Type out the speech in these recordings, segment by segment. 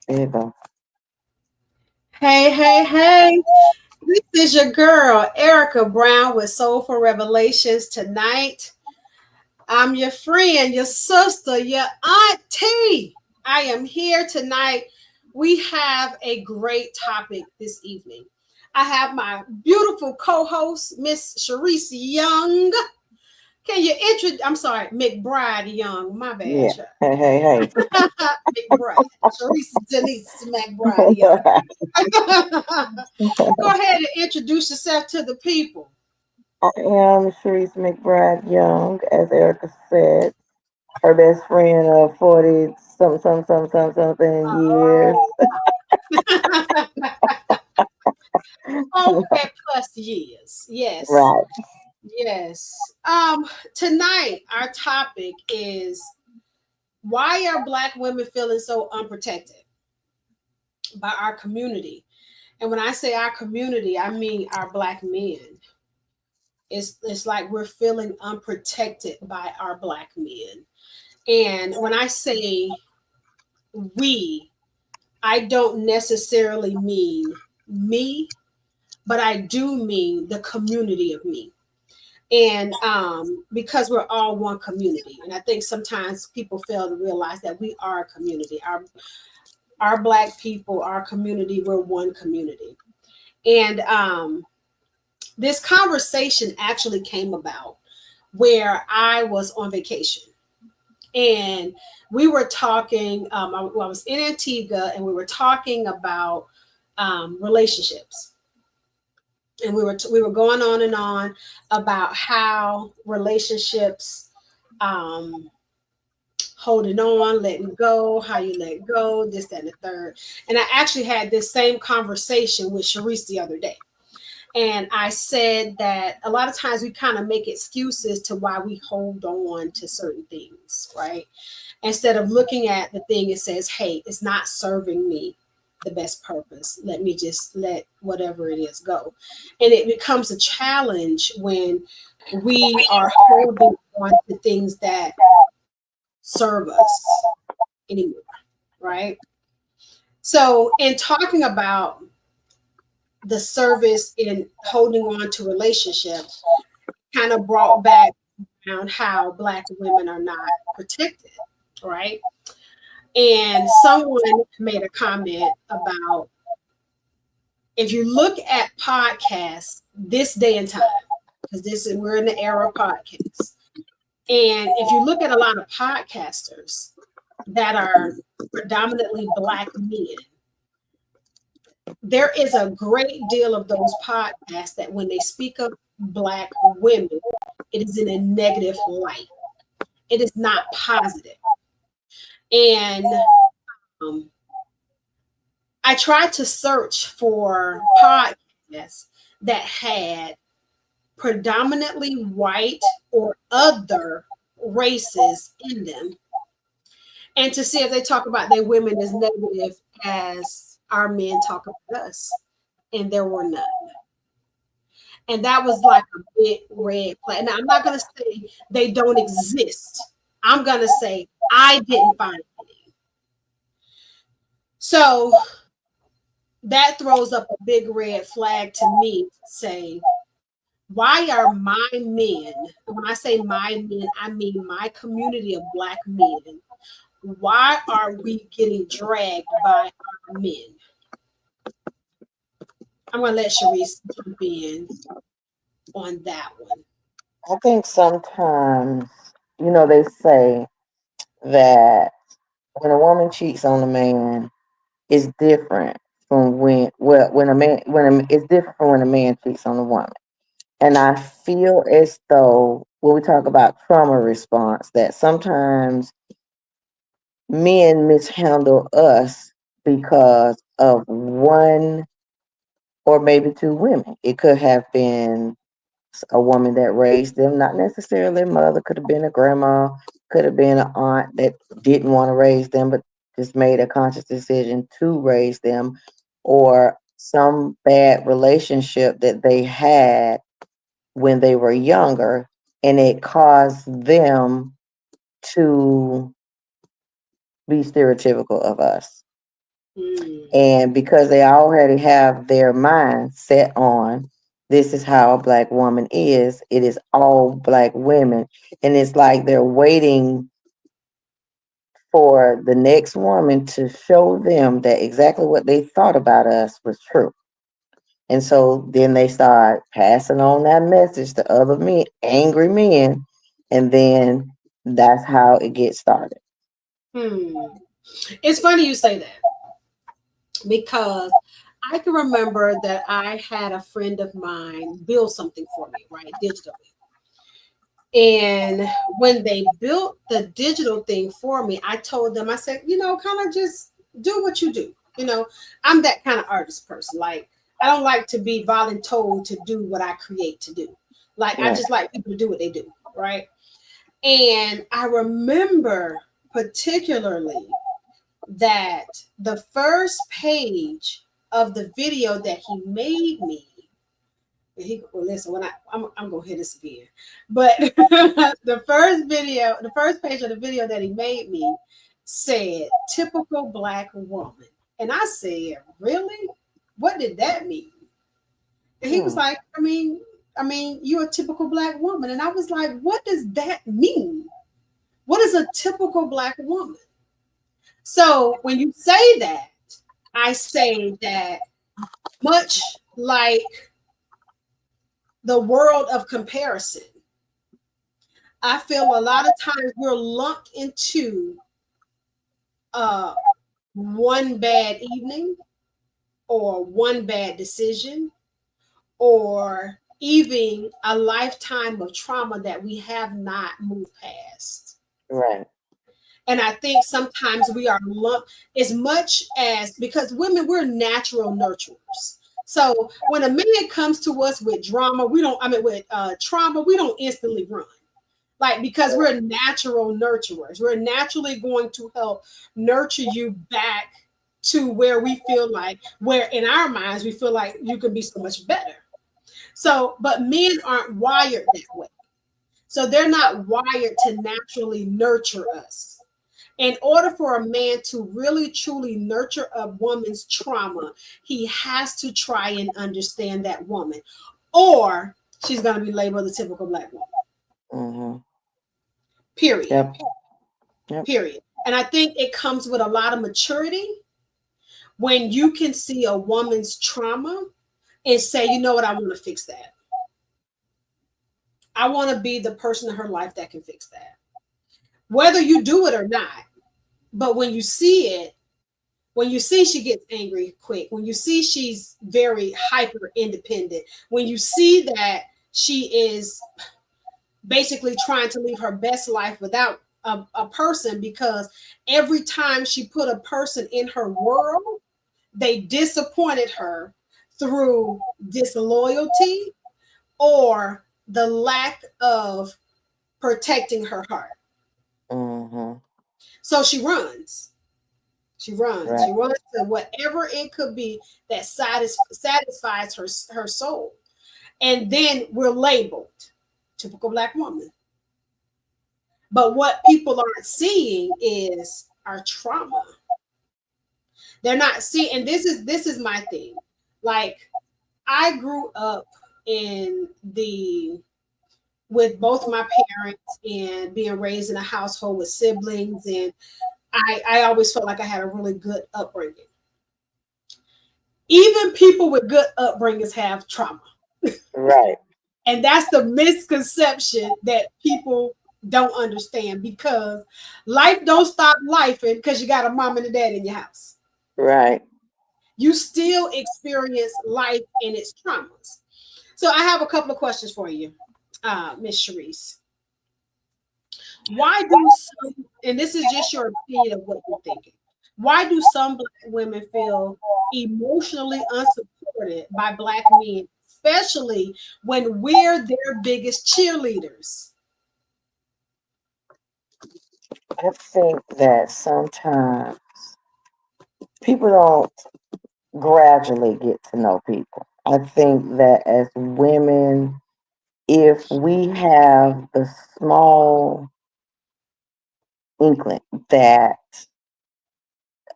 There you go. Hey, hey, hey. This is your girl, Erika Brown with Soulful Revelations. Tonight, I'm your friend, your sister, your auntie. I am here tonight. We have a great topic this evening. I have my beautiful co host, Miss Sharice Young. Can you introduce? I'm sorry, McBride Young. My bad, Yeah. child. Hey, hey, McBride. Sharice Denise McBride Young. hey. Go ahead and introduce yourself to the people. I am Sharice McBride Young, as Erica said, her best friend of 40 something years. Oh, okay, plus years. Yes. Right. Yes. Tonight our topic is why are black women feeling so unprotected by our community? And when I say our community, I mean our black men. It's like we're feeling unprotected by our black men. And when I say we, I don't necessarily mean me, but I do mean the community of me. And because we're all one community, and I think sometimes people fail to realize that we are a community. Our black people, our community, we're one community. And this conversation actually came about where I was on vacation, and we were talking. I was in Antigua, and we were talking about relationships, and we were going on and on about how relationships, um, holding on, letting go, how you let go, this, that, and the third. And I actually had this same conversation with Sharice the other day. And I said that a lot of times we kind of make excuses to why we hold on to certain things, right? Instead of looking at the thing, it says, hey, it's not serving me the best purpose. Let me just let whatever it is go. And it becomes a challenge when we are holding on to things that serve us anymore, right? So, in talking about the service in holding on to relationships, kind of brought back around how Black women are not protected, right? And someone made a comment about if you look at podcasts this day and time, because this is we're in the era of podcasts, and if you look at a lot of podcasters that are predominantly Black men, there is a great deal of those podcasts that when they speak of Black women, it is in a negative light. It is not positive. And um, I tried to search for podcasts that had predominantly white or other races in them, and to see if they talk about their women as negative as our men talk about us. And there were none. And that was like a big red flag. Now, I'm not going to say they don't exist. I'm going to say I didn't find any. So that throws up a big red flag to me to say, why are my men, when I say my men, I mean my community of Black men, why are we getting dragged by our men? I'm going to let Sharice jump in on that one. I think sometimes, they say that when a woman cheats on a man, it's different from when a man, it's different from when a man cheats on a woman. And I feel as though when we talk about trauma response, that sometimes men mishandle us because of one or maybe two women. It could have been a woman that raised them, not necessarily a mother, could have been a grandma, could have been an aunt that didn't want to raise them, but just made a conscious decision to raise them, or some bad relationship that they had when they were younger, and it caused them to be stereotypical of us. Mm. And because they already have their mind set on this is how a black woman is, it is all black women. And it's like they're waiting for the next woman to show them that exactly what they thought about us was true. And so then they start passing on that message to other men, angry men, and then that's how it gets started. Hmm. It's funny you say that because I can remember that I had a friend of mine build something for me, right, digitally. And when they built the digital thing for me, I told them, I said, kind of just do what you do. I'm that kind of artist person. Like, I don't like to be voluntold to do what I create to do. Like, I Right, just like people to do what they do. Right. And I remember particularly that the first page of the video that he made me, well, listen, I'm gonna hit this again, but the first page of the video that he made me said typical black woman. And I said, really? What did that mean? And he was hmm, like, I mean, you're a typical black woman. And I was like, what does that mean? What is a typical black woman? So when you say that, I say that much like the world of comparison, I feel a lot of times we're lumped into uh, one bad evening or one bad decision or even a lifetime of trauma that we have not moved past. right, And I think sometimes we are lumped as much as because women, we're natural nurturers. So when a man comes to us with drama, with trauma, we don't instantly run. Like, because we're natural nurturers, we're naturally going to help nurture you back to where we feel like, where in our minds, we feel like you can be so much better. So, but men aren't wired that way. So they're not wired to naturally nurture us. In order for a man to really truly nurture a woman's trauma, he has to try and understand that woman, or she's going to be labeled the typical black woman. hmm, Period. yep, yep, Period. And I think it comes with a lot of maturity when you can see a woman's trauma and say, you know what, I want to fix that. I want to be the person in her life that can fix that. Whether you do it or not, but when you see it, when you see she gets angry quick, when you see she's very hyper independent, when you see that she is basically trying to live her best life without a person, because every time she put a person in her world, they disappointed her through disloyalty or the lack of protecting her heart. hmm, So she runs. She runs. right, She runs to whatever it could be that satisfies her soul. And then we're labeled typical black woman. But what people aren't seeing is our trauma. They're not seeing, and this is my thing. Like, I grew up in the with both my parents and being raised in a household with siblings, and I always felt like I had a really good upbringing. Even people with good upbringings have trauma. right, And that's the misconception that people don't understand, because life don't stop life because you got a mom and a dad in your house. right. You still experience life and its traumas. So I have a couple of questions for you, Miss Sharice. Why do some, and this is just your opinion of what you're thinking, why do some black women feel emotionally unsupported by black men, especially when we're their biggest cheerleaders? I think that sometimes people don't gradually get to know people. I think that as women, if we have the small inkling that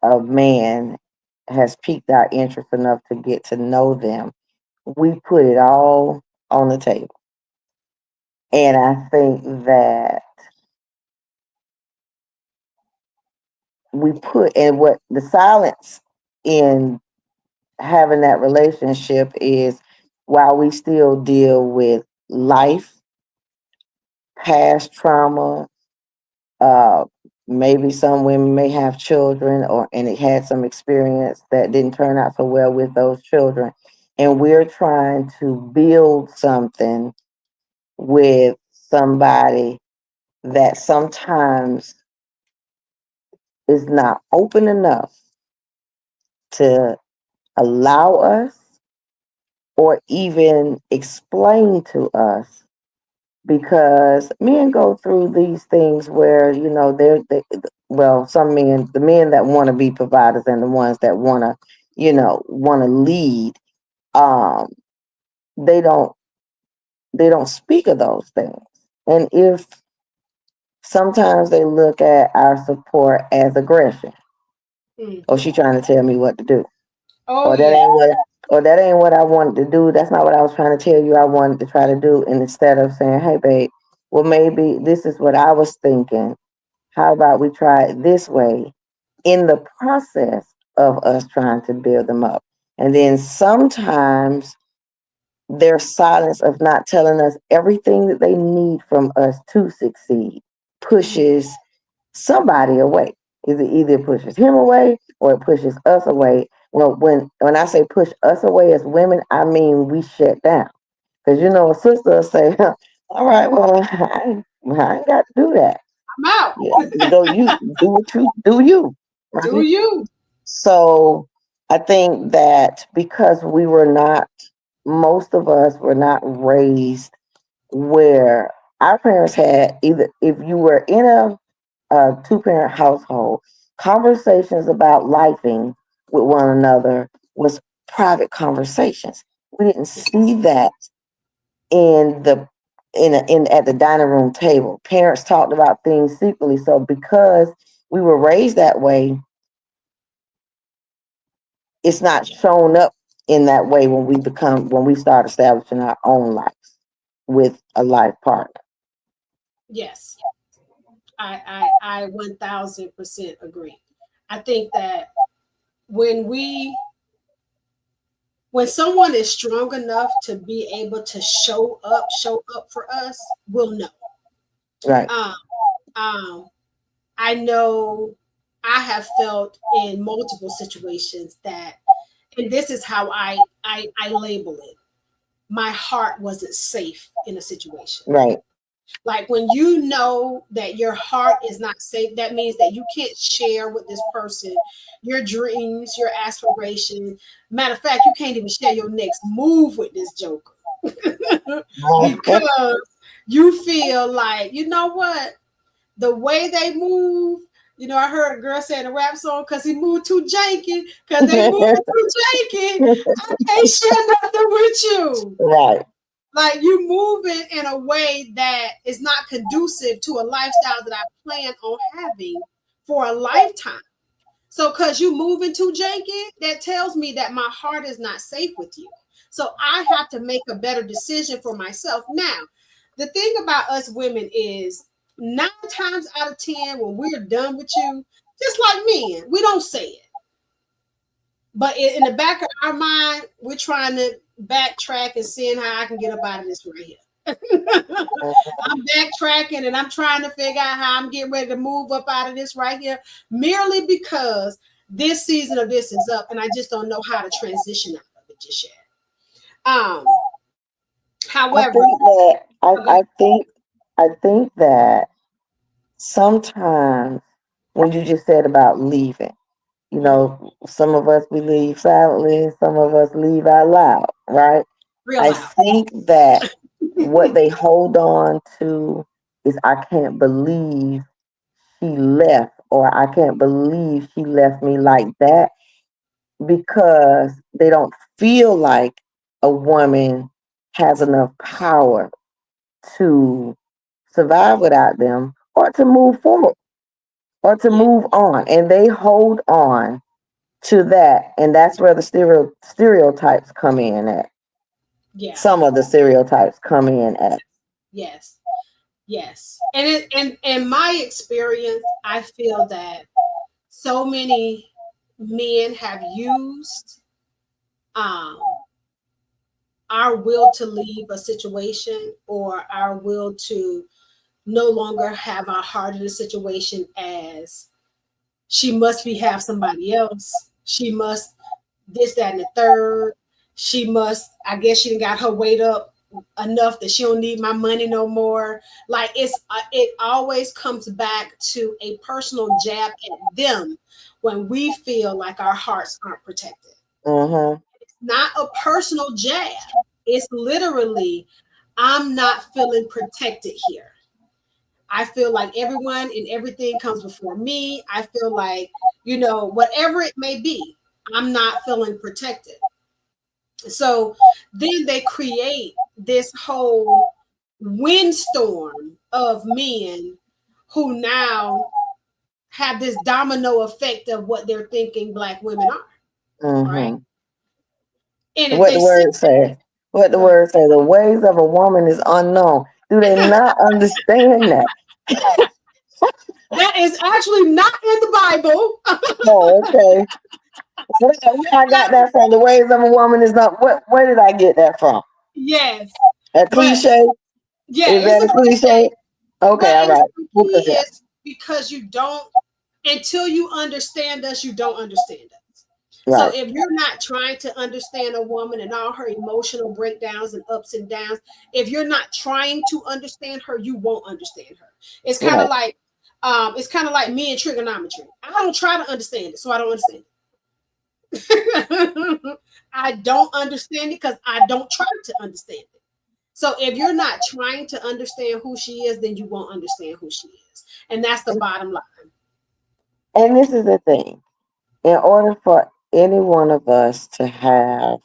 a man has piqued our interest enough to get to know them, we put it all on the table. And I think that we put, and what the silence in having that relationship is, while we still deal with life, past trauma, uh, maybe some women may have children, or and it had some experience that didn't turn out so well with those children, and we're trying to build something with somebody that sometimes is not open enough to allow us or even explain to us, because men go through these things where, well, some men, the men that want to be providers and the ones that want to, want to lead, um they don't they don't speak of those things. And if sometimes they look at our support as aggression, or Mm-hmm. she trying to tell me what to do, Oh or that yeah. ain't what or that ain't what I wanted to do. That's not what I was trying to tell you I wanted to try to do. And instead of saying, hey babe, well, maybe this is what I was thinking, how about we try it this way, in the process of us trying to build them up. And then sometimes their silence of not telling us everything that they need from us to succeed Mm-hmm. pushes somebody away. Either it pushes him away or it pushes us away. Well, when I say push us away as women, I mean we shut down. Because a sister will say, all right, well, I ain't got to do that. I'm out. Yeah, you do what you do, you Do right. you? So I think that because we were not, most of us were not raised where our parents had, either if you were in a two-parent household, conversations about lifing with one another was private conversations. We didn't see that in the in at the dining room table. Parents talked about things secretly. So because we were raised that way, it's not shown up in that way when we start establishing our own lives with a life partner. Yes. I 1000% agree. I think that when we when someone is strong enough to be able to show up for us, we'll know. Right. Um, um, I know I have felt in multiple situations that, and this is how I label it. My heart wasn't safe in a situation. Right. Like when you know that your heart is not safe, that means that you can't share with this person your dreams, your aspirations. Matter of fact, you can't even share your next move with this joker because you feel like, you know what? The way they move, I heard a girl say in a rap song, because he moved too janky, because they moving too janky. I can't share nothing with you. Right. Like you moving in a way that is not conducive to a lifestyle that I plan on having for a lifetime. So because you moving too janky, that tells me that my heart is not safe with you. So I have to make a better decision for myself. Now, the thing about us women is 9 times out of 10, when we're done with you, just like men, we don't say it. But in the back of our mind, we're trying to backtrack and seeing how I can get up out of this right here. I'm backtracking and I'm trying to figure out how I'm getting ready to move up out of this right here, merely because this season of this is up and I just don't know how to transition out of it just yet. Um, I however, think that okay, I think that sometimes when you just said about leaving, mhm, some of us we leave silently, some of us leave out loud, right? real I loud. think that what they hold on to is, I can't believe she left, or I can't believe she left me like that, because they don't feel like a woman has enough power to survive without them, or to move forward, or to Yeah, move on. And they hold on to that, and that's where the stereotypes come in at. Yeah. Some of the stereotypes come in at. Yes. Yes. And in my experience, I feel that so many men have used um our will to leave a situation, or our will to no longer have our heart in a situation, as she must be have somebody else. She must this, that, and the third. She must, I guess she done got her weight up enough that she don't need my money no more. Like it always comes back to a personal jab at them when we feel like our hearts aren't protected. Mm-hmm. Not a personal jab. It's literally, I'm not feeling protected here. I feel like everyone and everything comes before me. I feel like, whatever it may be, I'm not feeling protected. So then they create this whole windstorm of men who now have this domino effect of what they're thinking Black women are, right? Mm-hmm. And if What they the sit word say? What the Go ahead. word say? The ways of a woman is unknown. Do they not understand that? That is actually not in the Bible. Oh, okay. Where I got that from? The ways of a woman is not. What? Where did I get that from? Yes. A But cliche? yeah, Is it's that a a cliche? cliche. Okay, But all and right. the We'll key put that. is, because you don't, until you understand us, you don't understand us. So Right, if you're not trying to understand a woman and all her emotional breakdowns and ups and downs, if you're not trying to understand her, you won't understand her. It's kind of right, like me and trigonometry. I don't try to understand it, so I don't understand it. I don't understand it because I don't try to understand it. So if you're not trying to understand who she is, then you won't understand who she is. And that's the bottom line. and this is the thing. In order for any one of us to have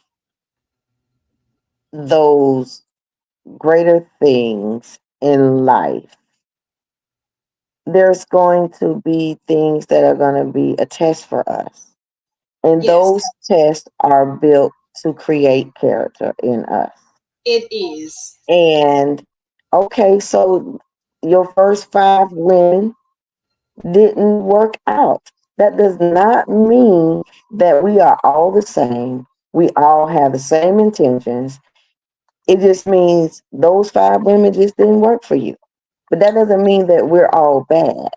those greater things in life, there's going to be things that are going to be a test for us. And Yes, those tests are built to create character in us. it is. And okay, so your first 5 women didn't work out. That does not mean that we are all the same. We all have the same intentions. It just means those 5 women just didn't work for you. But that doesn't mean that we're all bad.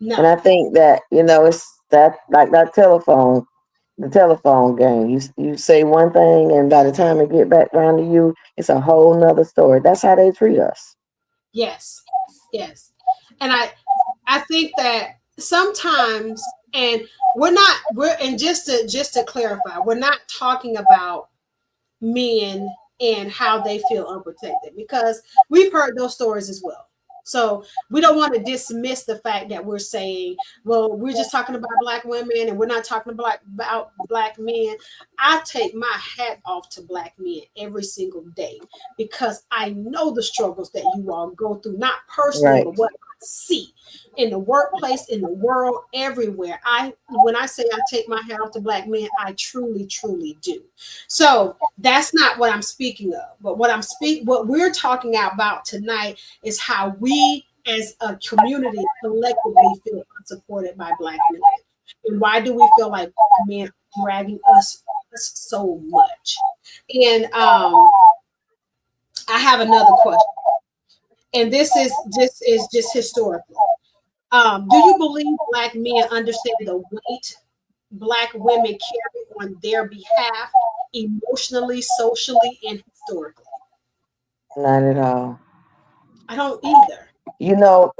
And I No. think that, it's that, like that telephone, the telephone game. You say one thing, and by the time it get back around to you, it's a whole nother story. That's how they treat us. Yes. Yes. And I think that sometimes, and we're and just to clarify, we're not talking about men and how they feel unprotected, because we've heard those stories as well. So we don't want to dismiss the fact that we're saying, well, we're just talking about Black women and we're not talking about Black men. I take my hat off to Black men every single day, because I know the struggles that you all go through, not personally, Right. but what I see in the workplace, in the world, everywhere. When I say I take my hat off to Black men, I truly, truly do. So that's not what I'm speaking of. But what we're talking about tonight is how we as a community collectively feel unsupported by Black men. And why do we feel like Black men are dragging us so much? And I have another question. And this is just historically. Do you believe Black men understand the weight Black women carry on their behalf, emotionally, socially, and historically? Not at all. I don't either.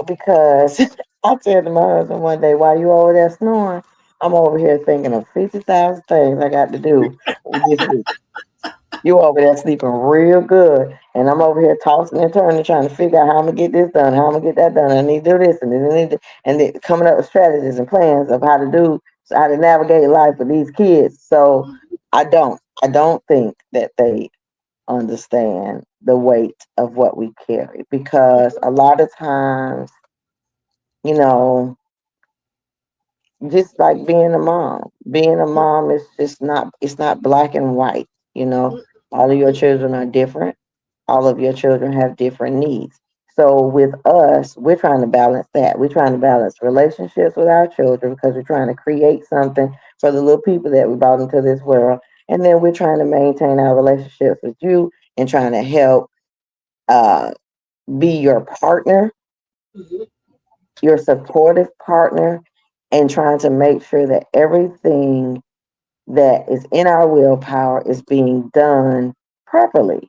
Because I said to my husband one day, while you over there snoring, I'm over here thinking of 50,000 things I got to do this week. You over there sleeping real good, and I'm over here tossing and turning, trying to figure out how I'm gonna get this done, how I'm gonna get that done. I need to do this, and then and then coming up with strategies and plans of how to navigate life with these kids. So I don't think that they understand the weight of what we carry, because a lot of times, you know, just like being a mom. Being a Mm, mom is just not, it's not black and white, you know. mm, All of your children are different. All of your children have different needs. So with us, we're trying to balance that. We're trying to balance relationships with our children because we're trying to create something for the little people that we brought into this world. And then we're trying to maintain our relationships with you and trying to help uh, be your partner, mhm. your supportive partner, and trying to make sure that everything that is in our willpower is being done properly.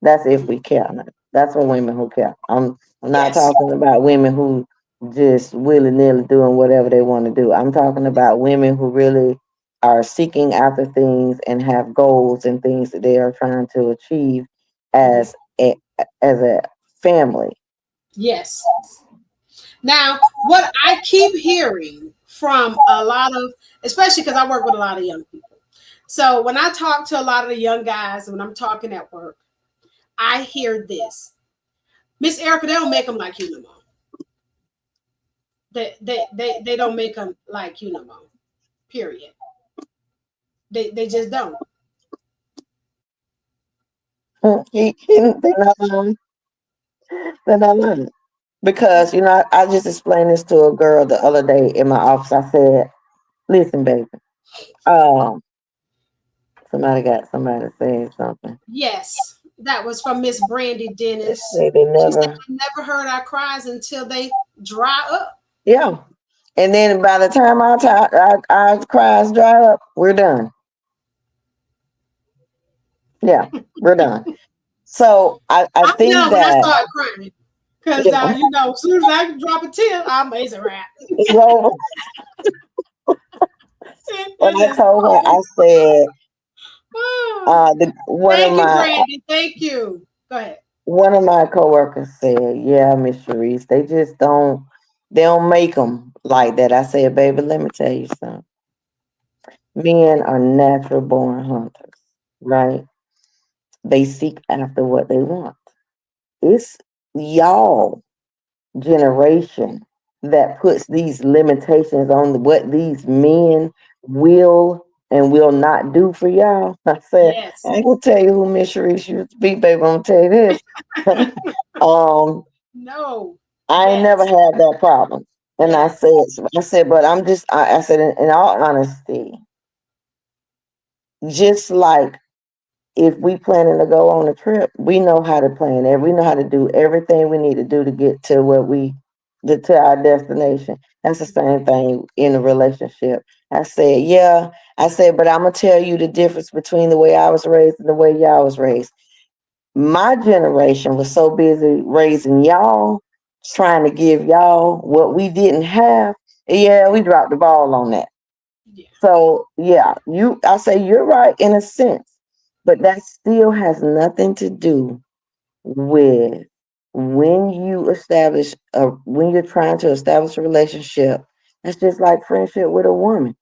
That's if we care. That's for women who care. I'm not Yes. talking about women who just willy nilly doing whatever they want to do. I'm talking about women who really are seeking after things and have goals and things that they are trying to achieve Mhm. as a family. Yes. Now, what I keep hearing from a lot of, especially because I work with a lot of young people. So when I talk to a lot of the young guys, when I'm talking at work, I hear this. Miss Erica, they don't make them like you no more. They don't make them like you no more. Period. They just don't. They're not lying. They're not lying. Because, I just explained this to a girl the other day in my office. I said, listen, baby, um, somebody saying something. Yes, that was from Miss Brandy Dennis. They She said, never, I never heard our cries until they dry up. yeah. And then by the time our cries dry up, we're done. Yeah, we're done. So I I'm think done when I that, start crying. Because, yeah, as soon as I drop a tear, I'm amazing rap. it's over. When It I is told her, I over. said, Ah, one of thank you, my Brandy. Thank you. Go ahead. one of my coworkers said, "Yeah, Miss Sharice, they don't make them like that." I said, "Baby, let me tell you something. Men are natural born hunters, right? They seek after what they want. It's y'all generation that puts these limitations on what these men will and will not do for y'all." I said, Yes. "I ain't gonna tell you who Miss Sharice used to be, baby. I'm gonna tell you this." um No. I ain't never Yes. had that problem. And Yes. I said, but I said, in all honesty, just like if we planning to go on a trip, we know how to plan it. We know how to do everything we need to do to get to to our destination. That's the same thing in a relationship. I said, yeah. I said, but I'm gonna tell you the difference between the way I was raised and the way y'all was raised. My generation was so busy raising y'all, trying to give y'all what we didn't have. Yeah, we dropped the ball on that. Yeah. So yeah, I say you're right in a sense, but that still has nothing to do with when you're trying to establish a relationship. That's just like friendship with a woman.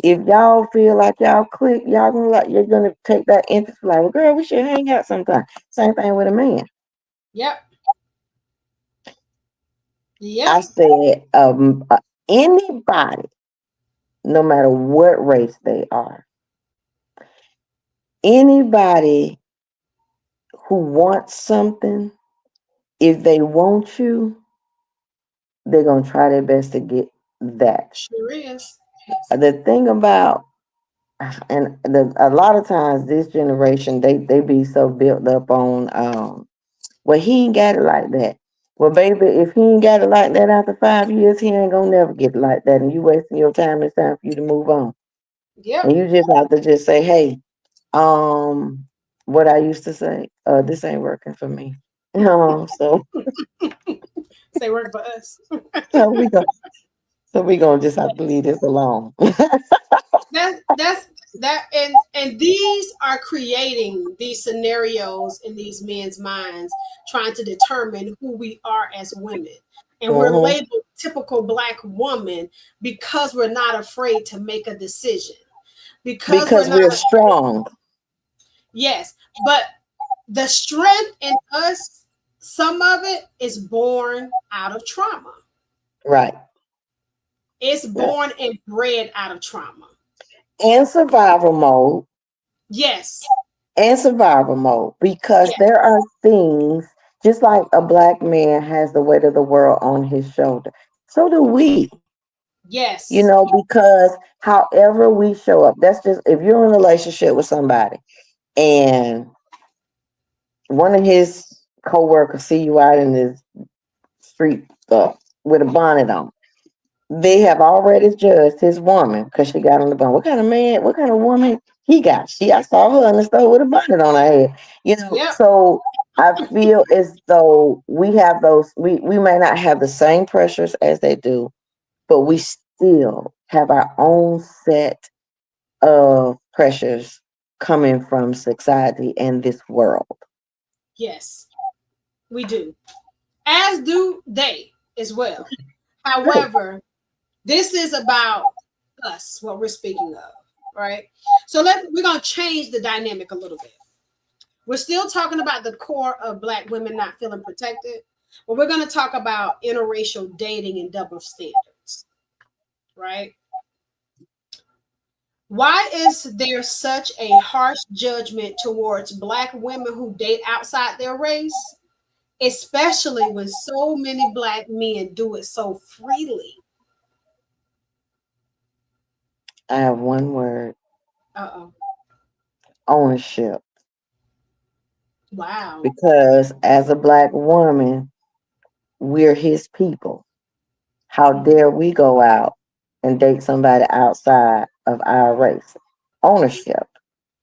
If y'all feel like y'all click, you're gonna take that interest, like, well, girl, we should hang out sometime. Same thing with a man. Yep. I Yep. said, anybody, no matter what race they are, anybody who wants something, if they want you, they're gonna try their best to get that. Sure is. The thing about, a lot of times this generation, they be so built up on, well, he ain't got it like that. Well, baby, if he ain't got it like that after 5 years, he ain't gonna never get it like that, and you wasting your time. It's time for you to move on. Yep. And you just have to just say, hey, um, what I used to say, this ain't working for me. So Say work for us. so we gonna just have to leave this alone. That's that and these are creating these scenarios in these men's minds trying to determine who we are as women, and we're Hmm. labeled typical black woman because we're not afraid to make a decision, because we're Because not we're afraid. strong, Yes, but the strength in us, some of it is born out of trauma. right? It's Yeah. born and bred out of trauma. And survival mode. Yes. And survival mode. Because Yes. there are things, just like a black man has the weight of the world on his shoulder. So do we. Yes. Because however we show up, that's just if you're in a relationship with somebody and one of his co-workers see you out in the street with a bonnet on. They have already judged his woman because she got on the bonnet. What kind of man, what kind of woman he got? I saw her in the store with a bonnet on her head. Yep. So I feel as though we have we may not have the same pressures as they do, but we still have our own set of pressures coming from society and this world. Yes. We do. As do they as well. Right. However, this is about us, what we're speaking of, right? So we're gonna change the dynamic a little bit. We're still talking about the core of black women not feeling protected, but we're gonna talk about interracial dating and double standards, right? Why is there such a harsh judgment towards black women who date outside their race, especially when so many black men do it so freely? I have one word: Uh-oh. ownership. Wow. Because as a black woman, we're his people. How Mhm. dare we go out and date somebody outside of our race? Ownership,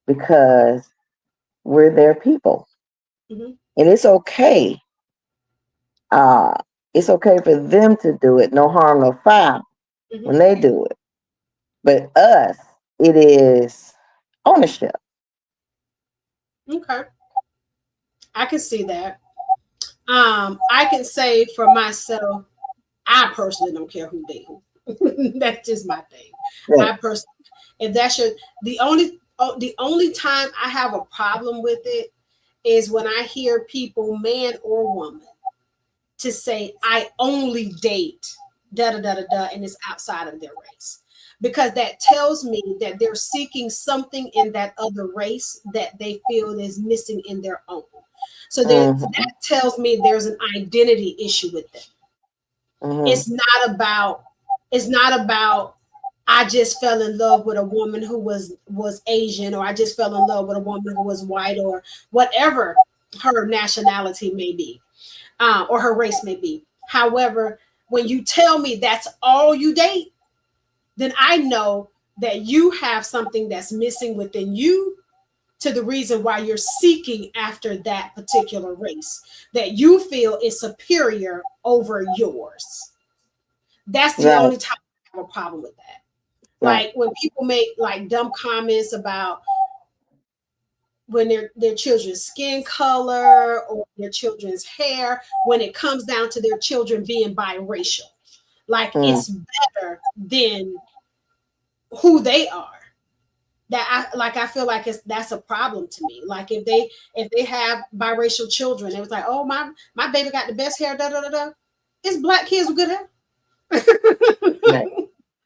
because we're their people. Mhm. And uh, it's okay for them to do it, no harm, no foul Mhm. when they do it. But us, it is ownership. Okay. I can see that. I can say for myself, I personally don't care who date who. That's just my thing. Right. I personally, if that's your the only time I have a problem with it is when I hear people, man or woman, to say I only date da da da da da, and it's outside of their race, because that tells me that they're seeking something in that other race that they feel is missing in their own. So that Mm-hmm. tells me there's an identity issue with them. Mm-hmm. It's not about it's not about I just fell in love with a woman who was Asian, or I just fell in love with a woman who was white, or whatever her nationality may be, or her race may be. However, when you tell me that's all you date, then I know that you have something that's missing within you, to the reason why you're seeking after that particular race that you feel is superior over yours. That's the Right. only time I have a problem with that. Right. Like when people make like dumb comments about when their children's skin color or their children's hair, when it comes down to their children being biracial, like Mm. it's better than who they are. I feel like that's a problem to me. Like if they have biracial children, it was like, oh, my baby got the best hair, da da da da. It's black kids with good hair. Right.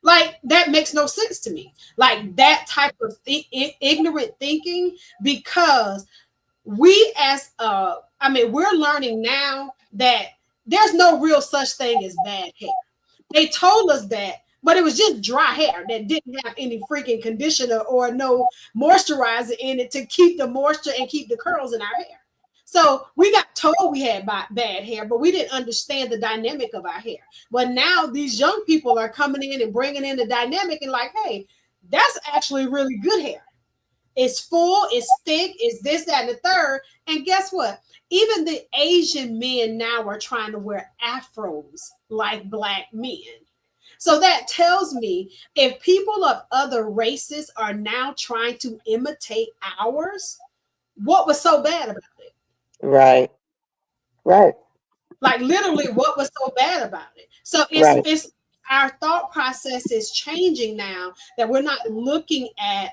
Like that makes no sense to me. Like that type of ignorant thinking, because we as I mean, we're learning now that there's no real such thing as bad hair. They told us that, but it was just dry hair that didn't have any freaking conditioner or no moisturizer in it to keep the moisture and keep the curls in our hair. So we got told we had bad hair, but we didn't understand the dynamic of our hair. But now these young people are coming in and bringing in the dynamic and like, hey, that's actually really good hair. It's full, it's thick, it's this, that, and the third. And guess what? Even the Asian men now are trying to wear afros like black men. So that tells me if people of other races are now trying to imitate ours, what was so bad about it? Right. Right. Like literally, what was so bad about it? So it's Right. it's our thought process is changing now, that we're not looking at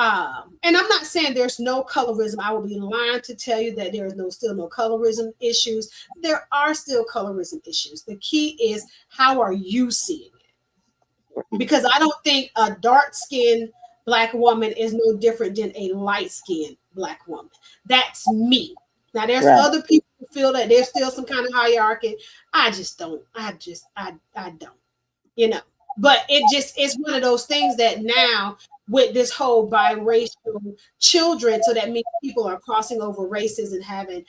and I'm not saying there's no colorism. I would be lying to tell you that there is still no colorism issues. There are still colorism issues. The key is, how are you seeing it? because I don't think a dark skinned black woman is no different than a light skinned black woman. That's me. Now there's Right. other people who feel that there's still some kind of hierarchy. I just don't. I don't. You know. But it's one of those things that now with this whole biracial children, so that means people are crossing over races and having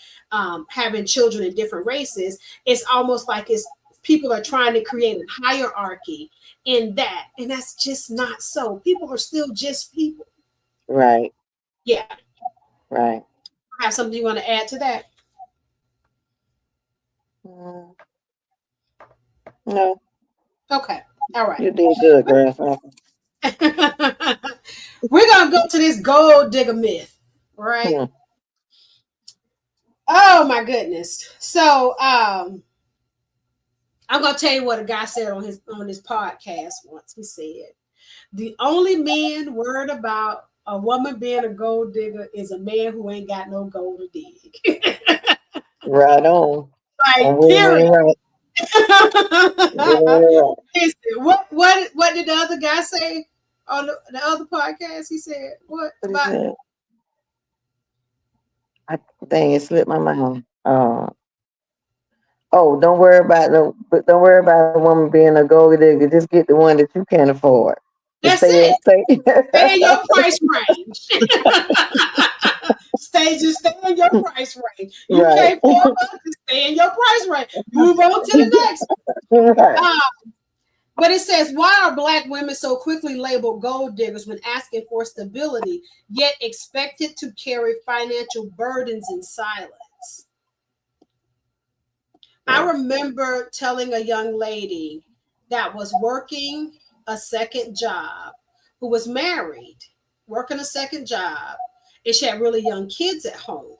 children in different races. It's almost like it's people are trying to create a hierarchy in that, and that's just not so. People are still just people. Right. Yeah. Right. Have something you want to add to that? Mm, no, Okay. All right. you did good, girl. We're gonna go to this gold digger myth, right? Hmm. Oh my goodness. So I'm gonna tell you what a guy said on his podcast once. He said, the only man worried about a woman being a gold digger is a man who ain't got no gold to dig. Right on. I'm Like, with him period. in right. With him in right. Listen, what did the other guy say on the other podcast? He said what What is about that? I dang it slipped my mind. Oh, don't worry about a woman being a gold digger. Just get the one that you can afford. And that's stay it. stay Stay in your price range. Stay in your price range. You right. can't afford to stay in your price range. Move on to the next. Right. But it says, why are black women so quickly labeled gold diggers when asking for stability, yet expected to carry financial burdens in silence? I Yeah. remember telling a young lady that was working a second job, who was married, working a second job, and she had really young kids at home.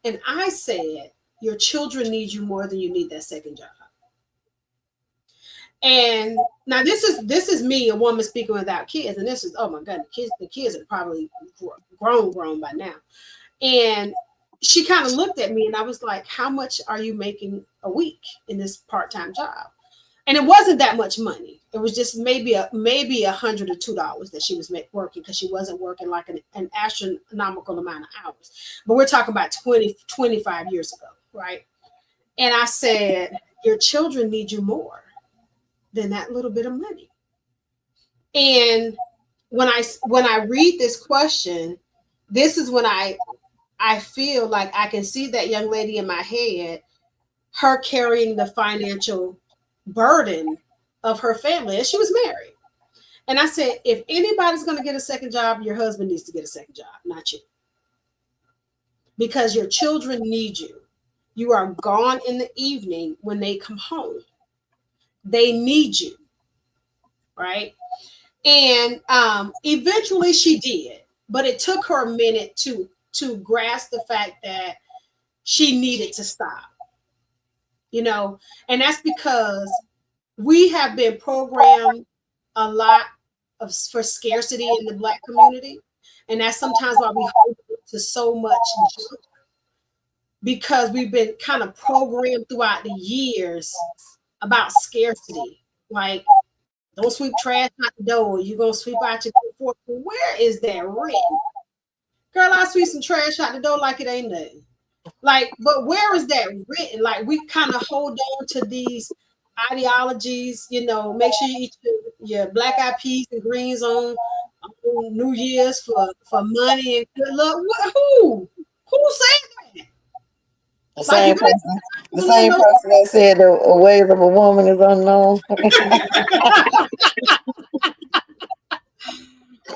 And I said, your children need you more than you need that second job. And now this is me, a woman speaking without kids, and this is, oh my god, the kids are probably grown by now. And she kind of looked at me, and I was like, how much are you making a week in this part-time job? And it wasn't that much money. It was just maybe $102 that she was working, because she wasn't working like an astronomical amount of hours. But we're talking about 25 years ago, right? And I said, your children need you more than that little bit of money. And when I read this question, this is when I feel like I can see that young lady in my head, her carrying the financial burden of her family. And she was married. And I said, if anybody's going to get a second job, your husband needs to get a second job, not you. Because your children need you. You are gone in the evening when they come home. They need you, right? And eventually she did, but it took her a minute to grasp the fact that she needed to stop, you know. And that's because we have been programmed a lot for scarcity in the black community, and that's sometimes why we hold on to so much junk, because we've been kind of programmed throughout the years about scarcity. Like, don't sweep trash out the door, you're gonna sweep out your fork. Where is that written? Girl, I sweep some trash out the door like it ain't nothing. Like, but where is that written? Like, we kind of hold on to these ideologies, make sure you eat your black eyed peas and greens on New Year's for money and good luck. Who said that? The Like, same if it person, the ain't let same no. person that said the ways of a woman is unknown.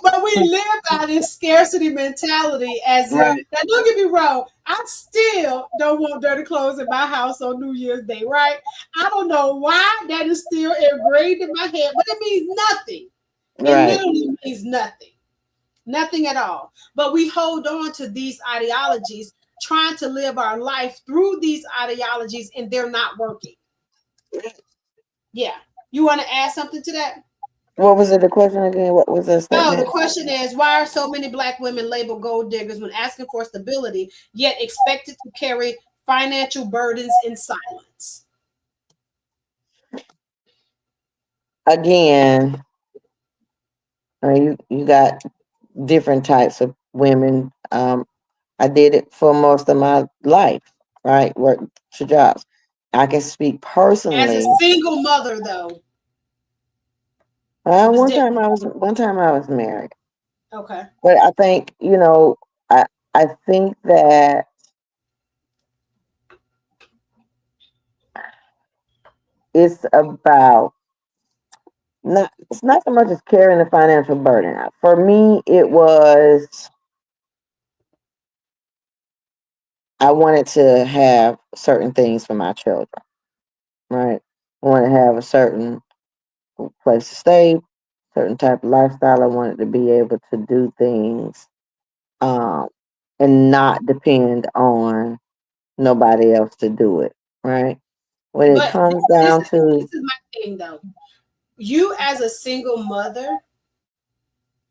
But we live by this scarcity mentality as if, Right. now don't get me wrong, I still don't want dirty clothes in my house on New Year's Day, right? I don't know why that is still engraved in my head, but it means nothing. It Right. literally means nothing. Nothing at all. But we hold on to these ideologies, trying to live our life through these ideologies, and they're not working. Yeah. You want to add something to that? What was it? The question again? What was that Oh, the statement? question is, why are so many black women labeled gold diggers when asking for stability, yet expected to carry financial burdens in silence? Again. I mean, you got different types of women. I did it for most of my life, right? Work two jobs. I can speak As a personally. single mother, though, it was different. One time I was married, Okay. but I think I think that it's about not it's not so much as carrying the financial burden. For me, it was I wanted to have certain things for my children, right? I wanted to have a certain place to stay, certain type of lifestyle. I wanted to be able to do things um, and not depend on nobody else to do it, right? When it But comes this down is to, this is my thing, though. You, as a single mother,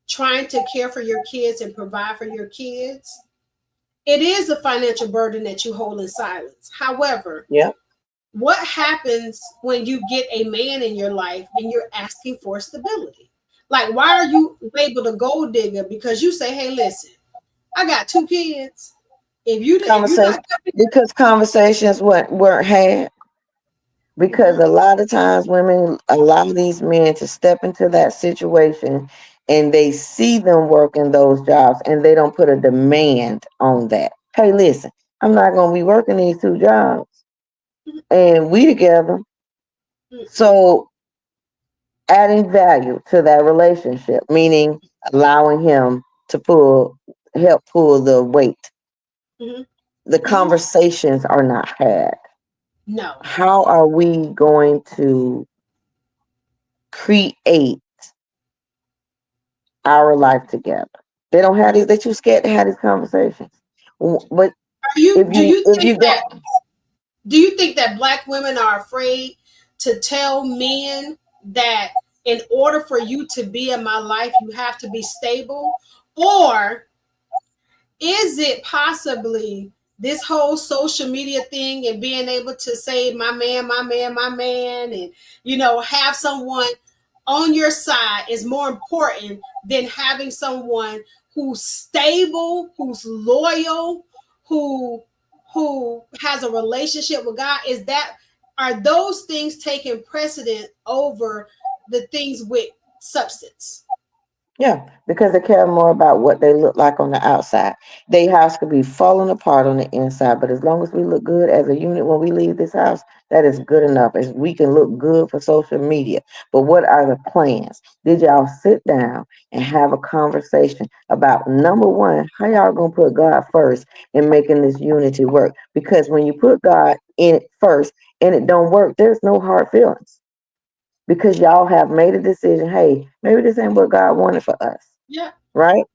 trying to care for your kids and provide for your kids, it is a financial burden that you hold in silence. However, yeah, what happens when you get a man in your life and you're asking for stability? Like, why are you labeled a gold digger? Because you say, "Hey, listen, I got two kids. If you're conversation, not coming, because conversations weren't had. Because mhm, a lot of times women allow these men to step into that situation and they see them working those jobs and they don't put a demand on that. Hey, listen, I'm not going to be working these two jobs and we together. mm-mm, So adding value to that relationship, meaning allowing him to help pull the weight. mhm, The mhm, conversations are not had. no, How are we going to create our life together? They don't have these. They're too scared to have these conversations. But are you? if you don't, Do you think that black women are afraid to tell men that in order for you to be in my life, you have to be stable? Or is it possibly this whole social media thing and being able to say my man, my man, my man, and have someone on your side is more important than having someone who's stable, who's loyal, who who has a relationship with God? Is that Are those things taking precedent over the things with substance? yeah, because they care more about what they look like on the outside. They house could be falling apart on the inside, but as long as we look good as a unit when we leave this house, that is good enough. As we can look good for social media. But what are the plans? Did y'all sit down and have a conversation about number one, how y'all gonna put God first in making this unity work? Because when you put God in it first and it don't work, there's no hard feelings because y'all have made a decision. Hey, maybe this ain't what God wanted for us, Yeah. right?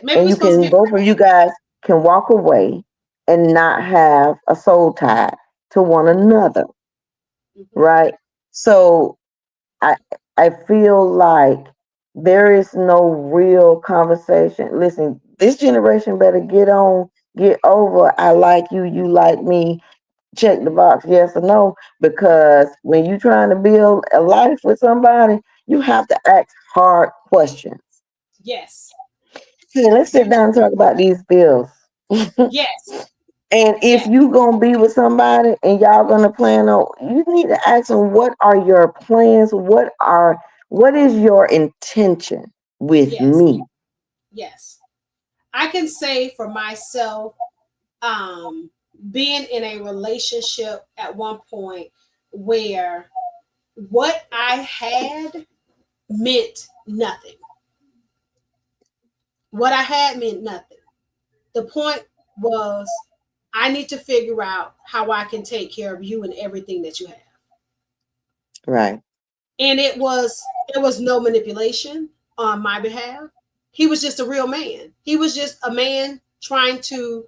Maybe And we're you supposed to can be. both of you guys can walk away and not have a soul tie to one another, Mhm. right? So I I feel like there is no real conversation. Listen, this generation better get over. I like you, you like me. Check the box, yes or no, because when you're trying to build a life with somebody, you have to ask hard questions. Yes. Hey, let's sit down and talk about these bills. Yes. And if Yes. you gonna be with somebody and y'all gonna plan on, you need to ask them what are your plans, what is your intention with Yes. me? Yes. I can say for myself, um, being in a relationship at one point where what I had meant nothing. What I had meant nothing. The point was, I need to figure out how I can take care of you and everything that you have. Right. And it was no manipulation on my behalf. He was just a real man. He was just a man trying to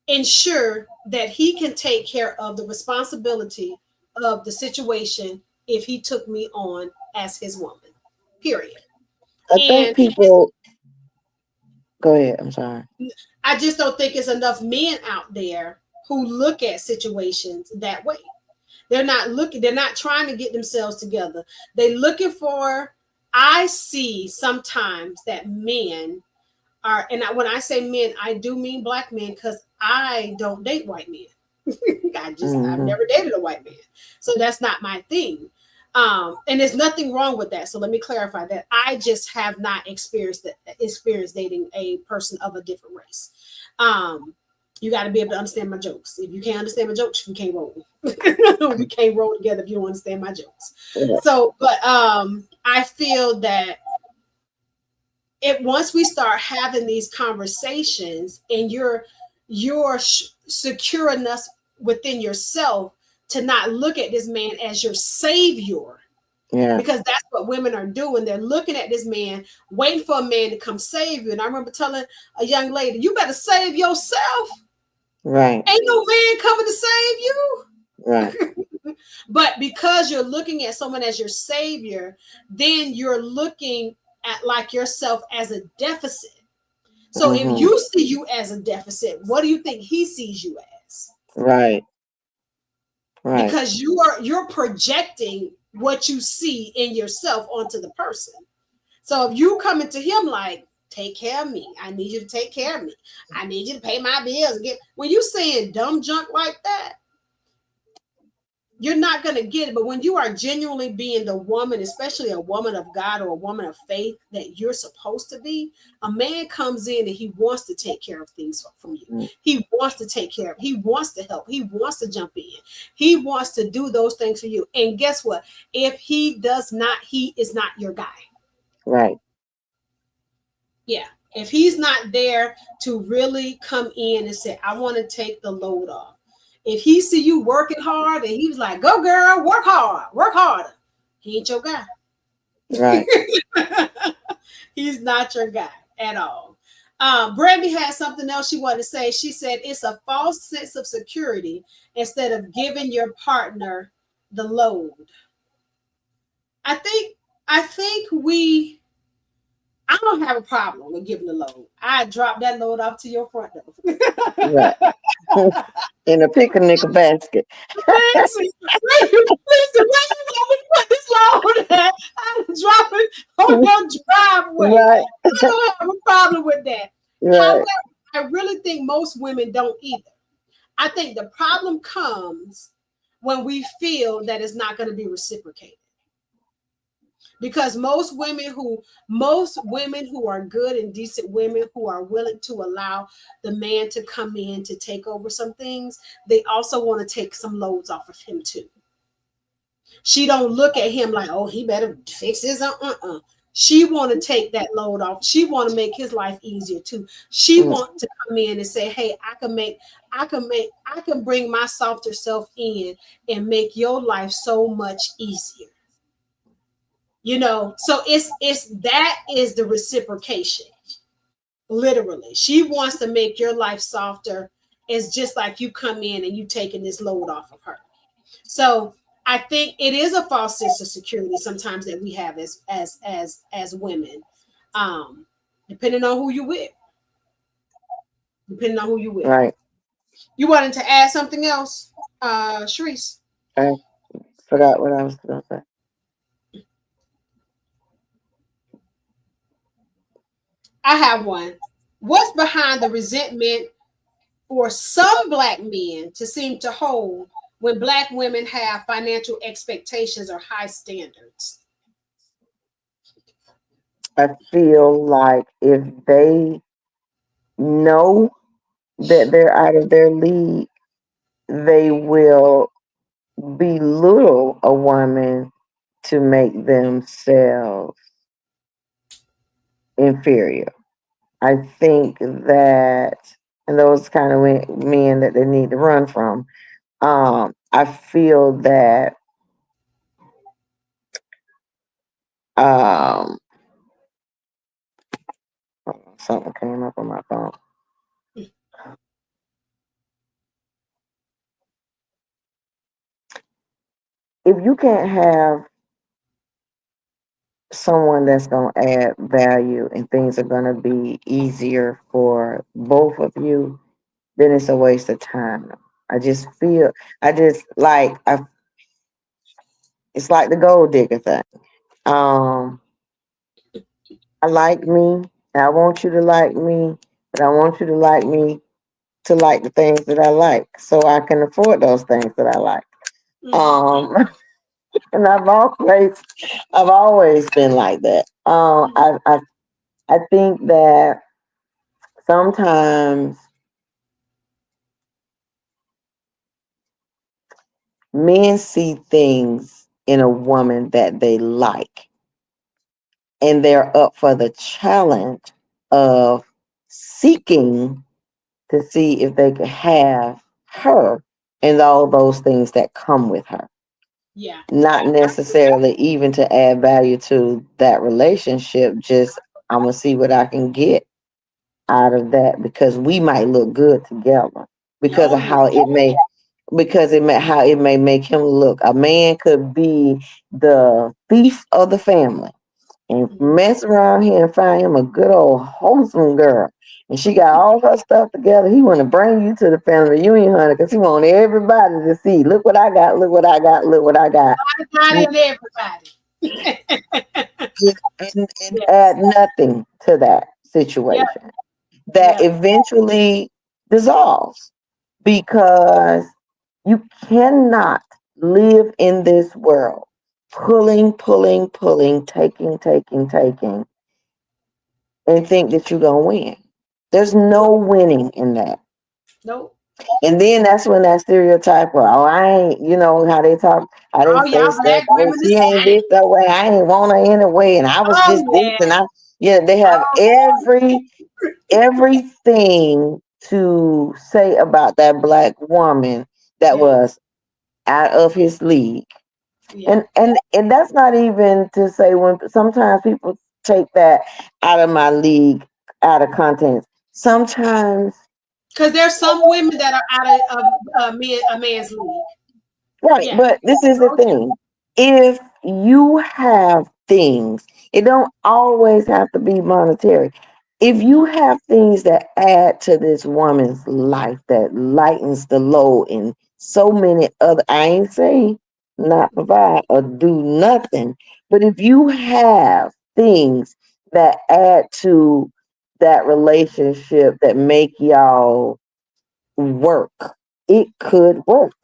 ensure that he can take care of the responsibility of the situation if he took me on as his woman. Period. I think And people go ahead, I'm sorry. I just don't think it's enough men out there who look at situations that way. They're not trying to get themselves together. They're looking for I see sometimes that men are, and when I say men, I do mean black men because I don't date white men. I've Mm-hmm. never dated a white man. So that's not my thing. And there's nothing wrong with that. So let me clarify that. I just have not experienced dating a person of a different race. You got to be able to understand my jokes. If you can't understand my jokes, we can't roll. We can't roll together if you don't understand my jokes. Yeah. So, but I feel that it once we start having these conversations and you're secure enough within yourself to not look at this man as your savior, Yeah. because that's what women are doing. They're looking at this man, waiting for a man to come save you. And I remember telling a young lady, you better save yourself. Right. Ain't no man coming to save you. Right. But because you're looking at someone as your savior, then you're looking at like yourself as a deficit. So if Mm-hmm. you see you as a deficit, what do you think he sees you as? Right. Right. Because you're projecting what you see in yourself onto the person. So if you coming to him like, take care of me, I need you to take care of me, I need you to pay my bills and get, when you saying dumb junk like that, you're not going to get it. But when you are genuinely being the woman, especially a woman of God or a woman of faith that you're supposed to be, a man comes in and he wants to take care of things from you. Mm. He wants to take care of, he wants to help, he wants to jump in, he wants to do those things for you. And guess what? If he does not, he is not your guy. Right. Yeah. If he's not there to really come in and say, I want to take the load off. If he see you working hard and he was like, go girl, work hard, work harder. He ain't your guy. Right. He's not your guy at all. Brandy had something else she wanted to say. She said it's a false sense of security instead of giving your partner the load. I think I think we I don't have a problem with giving the load. I drop that load off to your front door. Right. In a picnic basket. Listen, listen, where you want me to put this load at? I'm drop it on your driveway. Right. I don't have a problem with that. Right. However, I really think most women don't either. I think the problem comes when we feel that it's not going to be reciprocated. Because most women who are good and decent women who are willing to allow the man to come in to take over some things, they also want to take some loads off of him too. She don't look at him like, oh, he better fix his She want to take that load off. She want to make his life easier too. She Mm. want to come in and say, hey, I can bring my softer self in and make your life so much easier. So it's that is the reciprocation. Literally, she wants to make your life softer. It's just like you come in and you taking this load off of her. So I think it is a false sense of security sometimes that we have as women, um depending on who you with. Depending on who you with. Right. You wanted to add something else, Sharice? I forgot what I was gonna say. I have one. What's behind the resentment for some black men to seem to hold when black women have financial expectations or high standards? I feel like if they know that they're out of their league, they will belittle a woman to make themselves inferior. I think that, and those kind of men that they need to run from. I feel that um, something came up on my phone. If you can't have someone that's going to add value and things are going to be easier for both of you, then it's a waste of time. I just feel, I just like, it's like the gold digger thing. Um, I like me, and I want you to like me, but I want you to like me to like the things that I like, so I can afford those things that I like. Mm-hmm. Um, and I've always been like that. Mm-hmm. I think that sometimes men see things in a woman that they like, and they're up for the challenge of seeking to see if they could have her and all those things that come with her. Yeah. Not necessarily even to add value to that relationship, just I'm gonna see what I can get out of that because we might look good together because of Oh, yeah. how it may how it may make him look. A man could be the thief of the family and Mhm. mess around here and find him a good old wholesome girl. And she got all her stuff together. He want to bring you to the family reunion, honey, because he want everybody to see. Look what I got. Look what I got. Look what I got. Not And, in everybody. and add Yes. nothing to that Yep. situation that Yep. eventually dissolves because you cannot live in this world pulling, taking, and think that you're going to win. There's no winning in that. Nope. And then that's when that stereotype, well, oh, I ain't, you know, how they Oh, say y'all stuff, black oh, women the she ain't same. this that way, I ain't want her anyway, and I was Oh just this, yeah. and yeah, they have Oh everything to say about that black woman that yeah. was out of his league. Yeah. And that's not even to say when sometimes people take that out of my league, out of context. Sometimes, Because there's some women that are out of a man's league. right, Yeah. but this is the Oh yeah. thing. If you have things, it don't always have to be monetary. If you Mhm. have things that add to this woman's life that lightens the load in so many other, I ain't saying not provide or do nothing, but if you have things that add to that relationship that make y'all work, it could work.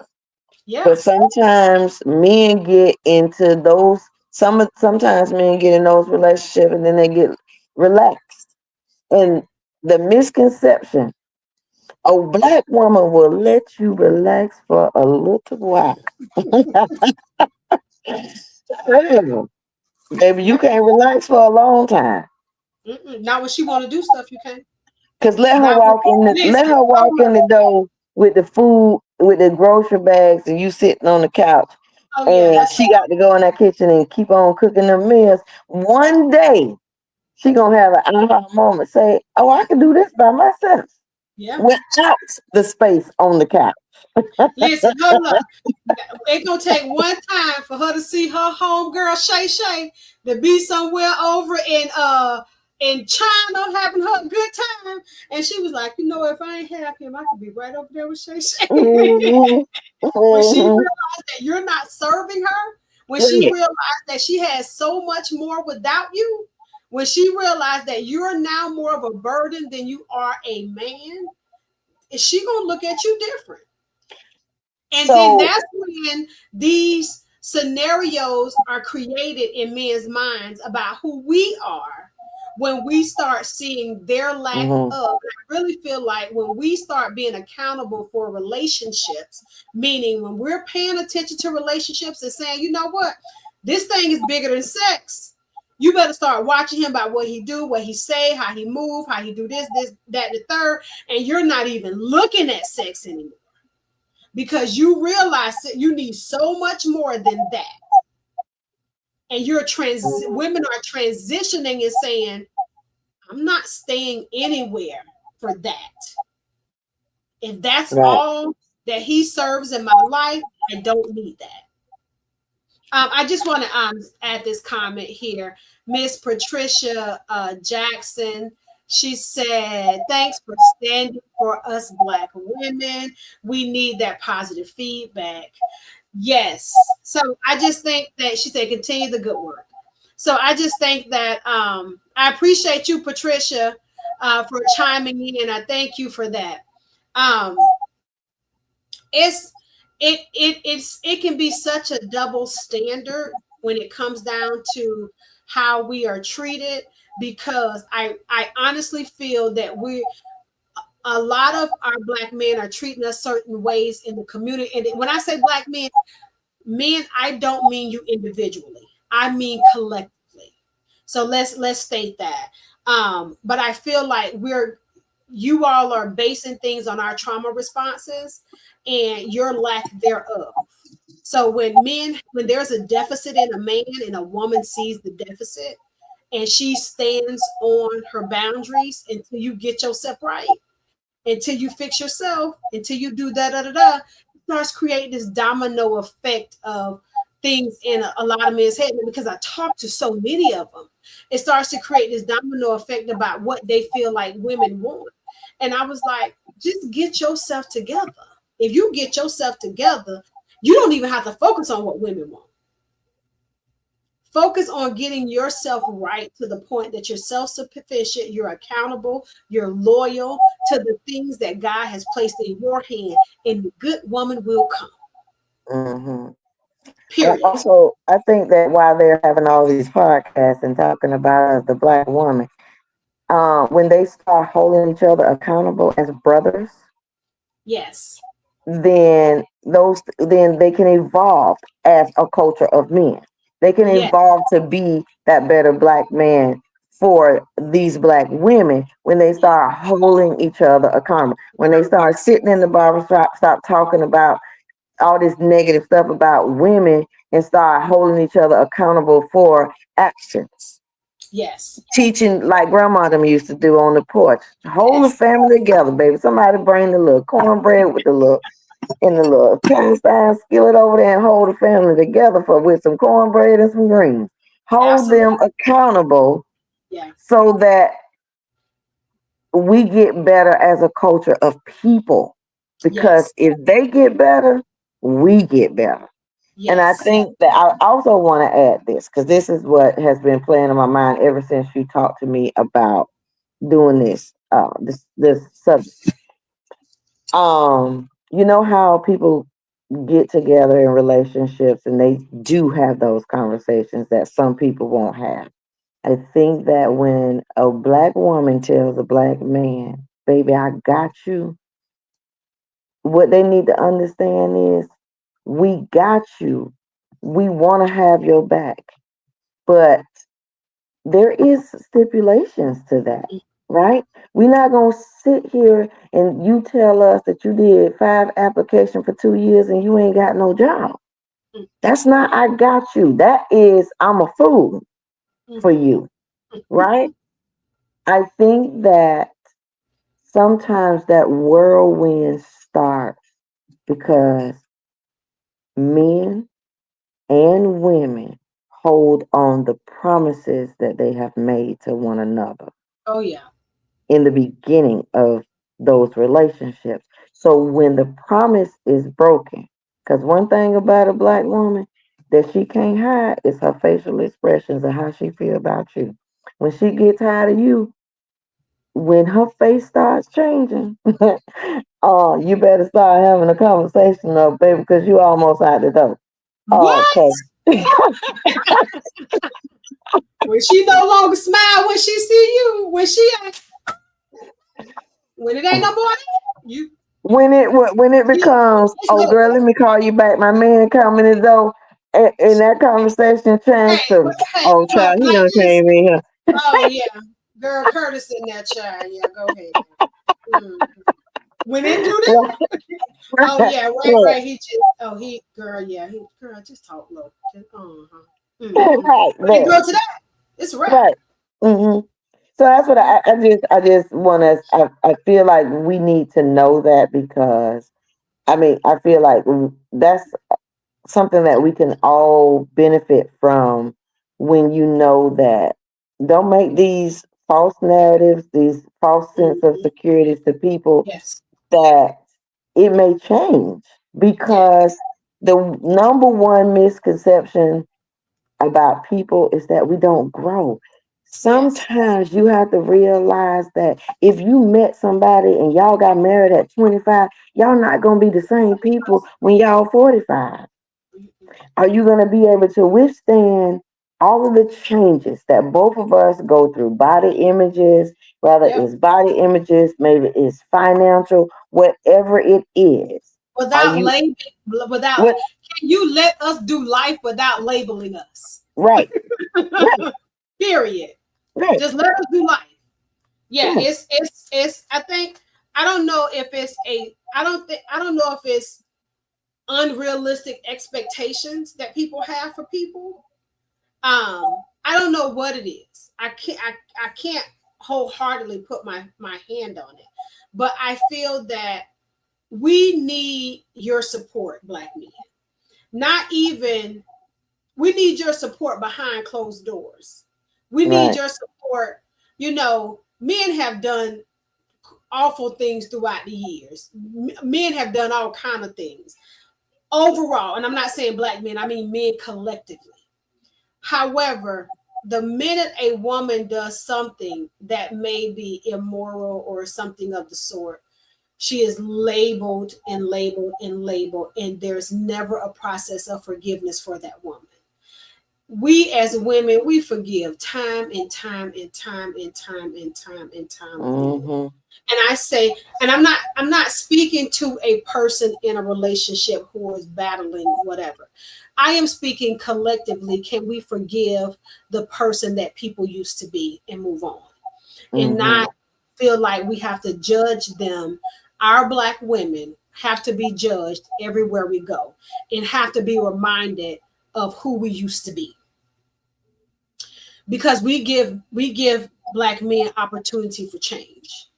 Yeah. But sometimes men get into those. Sometimes men get in those relationships and then they get relaxed. And the misconception: a black woman will let you relax for a little while. However, baby, you can't relax for a long time. Mm-mm. Not when she want to do stuff. You can't. Cause Not when. let Listen. her walk Hold in up. the door with the food, with the grocery bags, and you sitting on the couch, Oh yeah. and That's she got to go in that kitchen and keep on cooking them meals. One day she gonna have an aha moment. Say, "Oh, I can do this by myself yeah. without the space on the couch." Listen. Hold up. It's gonna take one time for her to see her homegirl Shay Shay to be somewhere over in China having her a good time. And she was like, you know, if I ain't have him, I could be right over there with Shay Shay. Mhm, When she mhm. realized that you're not serving her, when she Right. realized that she has so much more without you, when she realized that you're now more of a burden than you are a man, is she gonna look at you different? And then So, that's when these scenarios are created in men's minds about who we are when we start seeing their lack mhm, of. I really feel like when we start being accountable for relationships, meaning when we're paying attention to relationships and saying, you know what, this thing is bigger than sex. You better start watching him by what he do, what he say, how he move, how he do this, that, and the third, and you're not even looking at sex anymore because you realize that you need so much more than that. And women are transitioning and saying, I'm not staying anywhere for that. If that's right. all that he serves in my life, I don't need that. I just want to add this comment here. Miss Patricia Jackson, she said, thanks for standing for us Black women. We need that positive feedback. Yes. So I just think that she said, continue the good work. So I just think that I appreciate you, Patricia, for chiming in. I thank you for that. Um, it's it can be such a double standard when it comes down to how we are treated, because I honestly feel that we a lot of our black men are treating us certain ways in the community. And when I say black men, I don't mean you individually. I mean collectively. So let's state that. But I feel like you all are basing things on our trauma responses and your lack thereof. So when there's a deficit in a man and a woman sees the deficit and she stands on her boundaries until you get yourself right, until you fix yourself, until you do da da da da, it starts creating this domino effect of things in a lot of men's head. And because I talk to so many of them, it starts to create this domino effect about what they feel like women want. And I was like, just get yourself together. If you get yourself together, you don't even have to focus on what women want. Focus on getting yourself right to the point that you're self-sufficient, you're accountable, you're loyal to the things that God has placed in your hand, and the good woman will come. Hmm. And Period. also, I think that while they're having all these podcasts and talking about the black woman, when they start holding each other accountable as brothers, Yes. then they can evolve as a culture of men. They can Yes. evolve to be that better black man for these black women when they start holding each other accountable. When they start sitting in the barbershop, stop talking about all this negative stuff about women and start holding each other accountable for actions. Yes. Teaching like grandma them used to do on the porch. Hold the Yes. family together, baby. Somebody bring the little cornbread with the little in the little cast iron skillet over there and hold the family together for with some cornbread and some greens. Hold Absolutely. them accountable Yeah. so that we get better as a culture of people. Because Yes. if they get better, we get better. And I Yes. think that I also want to add this because this is what has been playing in my mind ever since you talked to me about doing this subject. You know how people get together in relationships and they do have those conversations that some people won't have. I think that when a black woman tells a black man, baby, I got you, what they need to understand is we got you. We want to have your back. But there is stipulations to that, right? We're not gonna sit here and you tell us that you did 5 applications for 2 years and you ain't got no job. That's not I got you. That is I'm a fool for Mm-hmm. you, right? I think that sometimes that whirlwind starts because men and women hold on the promises that they have made to one another Oh yeah. in the beginning of those relationships. So when the promise is broken, because one thing about a black woman that she can't hide is her facial expressions and how she feel about you. When she gets tired of you, when her face starts changing, you better start having a conversation, baby, because you almost out the door. What? Okay. When she no longer smile when she see you, when it ain't no more you When it becomes, let's oh go. girl, let me call you back. My man coming in the door, and that conversation Hey, changed to, hey, oh child, he like done this. came in here. Oh yeah, girl, Curtis in that child. Yeah, go ahead. Mhm. When it do that, oh Right, yeah, right, look, right. He girl, yeah, girl, just talk low. Just, uh-huh. right When it there, go to that, it's a wrap. right. hmm So that's what I just want to. I feel like we need to know that because I mean I feel like that's something that we can all benefit from when you know that don't make these false narratives, these false sense of Mhm. securities to people Yes, that it may change yes, because the number one misconception about people is that we don't grow. Yes. Sometimes you have to realize that if you met somebody and y'all got married at 25, y'all not going to be the same people when y'all 45. Are you going to be able to withstand all of the changes that both of us go through? Body images, whether Yep. it's body images, maybe it's financial, whatever it is. Are Without you label, without what? can you let us do life without labeling us? Right, right, Period. right, Just let us do life. Yeah, right. it's I think I don't know if it's a I don't know if it's unrealistic expectations that people have for people. I don't know what it is. I can't wholeheartedly put my hand on it. But I feel that we need your support, black men. Not even we need your support behind closed doors. We need Right. your support. You know, men have done awful things throughout the years. Men have done all kind of things overall, and I'm not saying black men, I mean men collectively. However, the minute a woman does something that may be immoral or something of the sort, she is labeled and labeled and labeled, and there's never a process of forgiveness for that woman. We as women, we forgive time and time and time and time and time and time again. Mm-hmm. And I say, and I'm not speaking to a person in a relationship who is battling whatever. I am speaking collectively. Can we forgive the person that people used to be and move on, and Mm-hmm. not feel like we have to judge them? Our black women have to be judged everywhere we go and have to be reminded of who we used to be, because we give black men opportunity for change,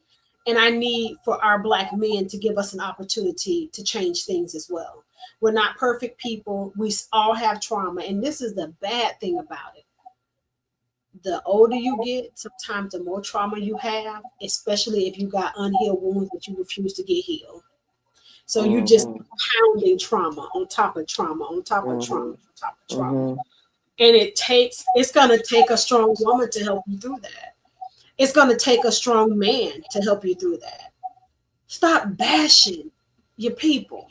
and I need for our black men to give us an opportunity to change things as well. We're not perfect people. We all have trauma. And this is the bad thing about it. The older you get, sometimes the more trauma you have, especially if you got unhealed wounds that you refuse to get healed. So you just Mm-hmm. pounding trauma on top of trauma on top of trauma Mm-hmm. on top of trauma. Mm-hmm. And it's going to take a strong woman to help you through that. It's going to take a strong man to help you through that. Stop bashing your people.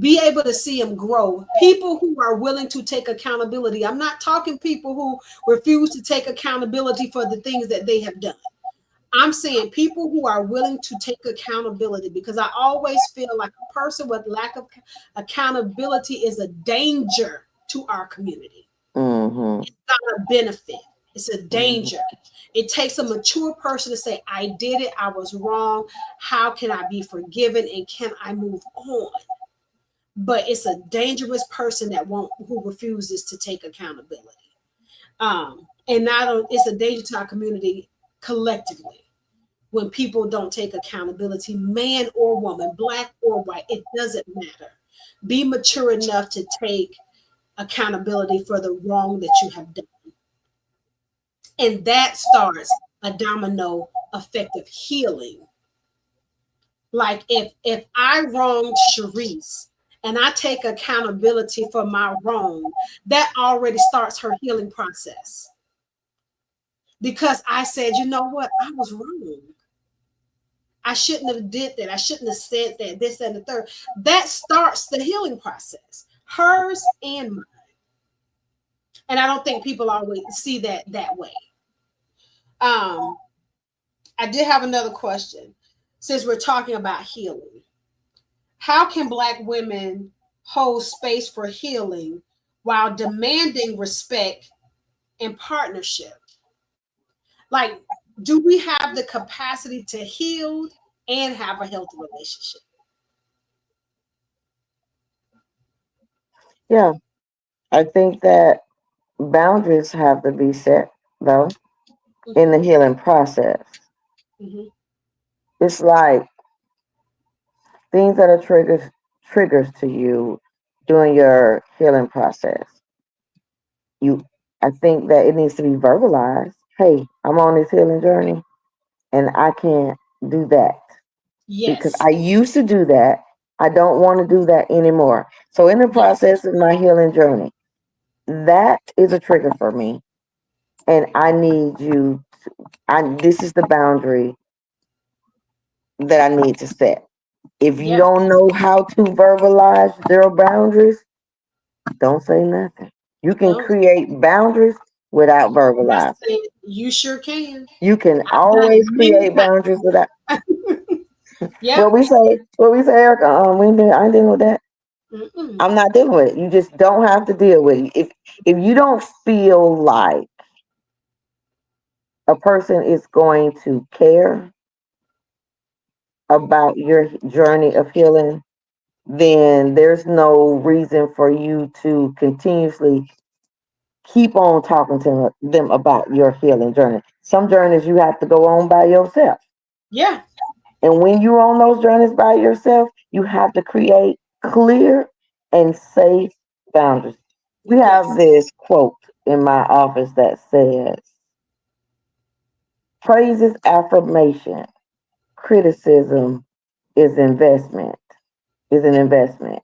Be able to see them grow. People who are willing to take accountability. I'm not talking people who refuse to take accountability for the things that they have done. I'm saying people who are willing to take accountability, because I always feel like a person with lack of accountability is a danger to our community. Mm-hmm. It's not a benefit, it's a Mm-hmm. danger. It takes a mature person to say, I did it, I was wrong. How can I be forgiven and can I move on? But it's a dangerous person that won't who refuses to take accountability. And not it's a danger to our community collectively when people don't take accountability, man or woman, black or white, it doesn't matter. Be mature enough to take accountability for the wrong that you have done. And that starts a domino effect of healing. Like if I wronged Sharice and I take accountability for my wrong, that already starts her healing process. Because I said, you know what, I was wrong. I shouldn't have did that. I shouldn't have said that, this, and the third. That starts the healing process, hers and mine. And I don't think people always see that way. Um, I did have another question. Since we're talking about healing, how can black women hold space for healing while demanding respect and partnership? Like, do we have the capacity to heal and have a healthy relationship? Yeah, I think that boundaries have to be set though in Mm-hmm, the healing process. mm-hmm, It's like things that are triggers to you during your healing process. You, I think that it needs to be verbalized. Hey, I'm on this healing journey, and I can't do that because yes. I used to do that. I don't want to do that anymore. So in the Yes. process of my healing journey, that is a trigger for me, and I need you. This is the boundary that I need to set. If you Yeah. don't know how to verbalize your boundaries, don't say nothing. You can No. create boundaries without That's verbalizing. the thing. You sure can. You can I've done it always many create boundaries without. times. Yep. What we say, Erica. I ain't dealing with that. Mm-mm. I'm not dealing with it. You just don't have to deal with it. If you don't feel like a person is going to care about your journey of healing, then there's no reason for you to continuously keep on talking to them about your healing journey. Some journeys you have to go on by yourself. Yeah. And when you're on those journeys by yourself, you have to create clear and safe boundaries. We have Yes. this quote in my office that says, praise is affirmation, criticism is investment, is an investment.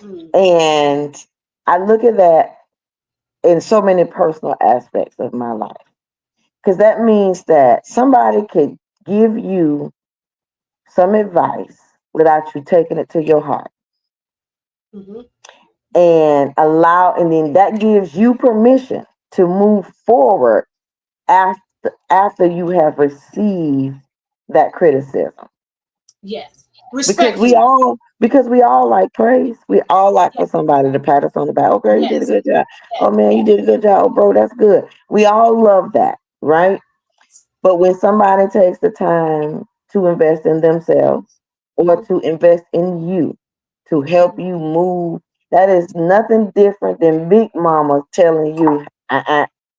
Mm. And I look at that in so many personal aspects of my life. Because that means that somebody could give you some advice without you taking it to your heart Mm-hmm. and then that gives you permission to move forward after you have received that criticism. Yes. Because we Respectfully. all because we all like praise. We all like Yes. for somebody to pat us on the back. Okay, you did a Yes. good job. Yes. Oh man, you did a good job. Oh bro, that's good. We all love that, right? But when somebody takes the time to invest in themselves or Mm-hmm. to invest in you to help Mm-hmm. you move, that is nothing different than Big Mama telling you,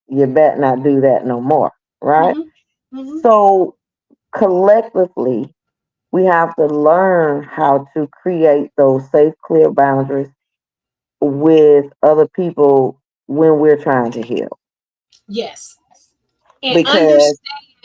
you better not do that no more, right? Mm-hmm. Mm-hmm. So collectively, we have to learn how to create those safe, clear boundaries with other people when we're trying to heal. Yes. And Because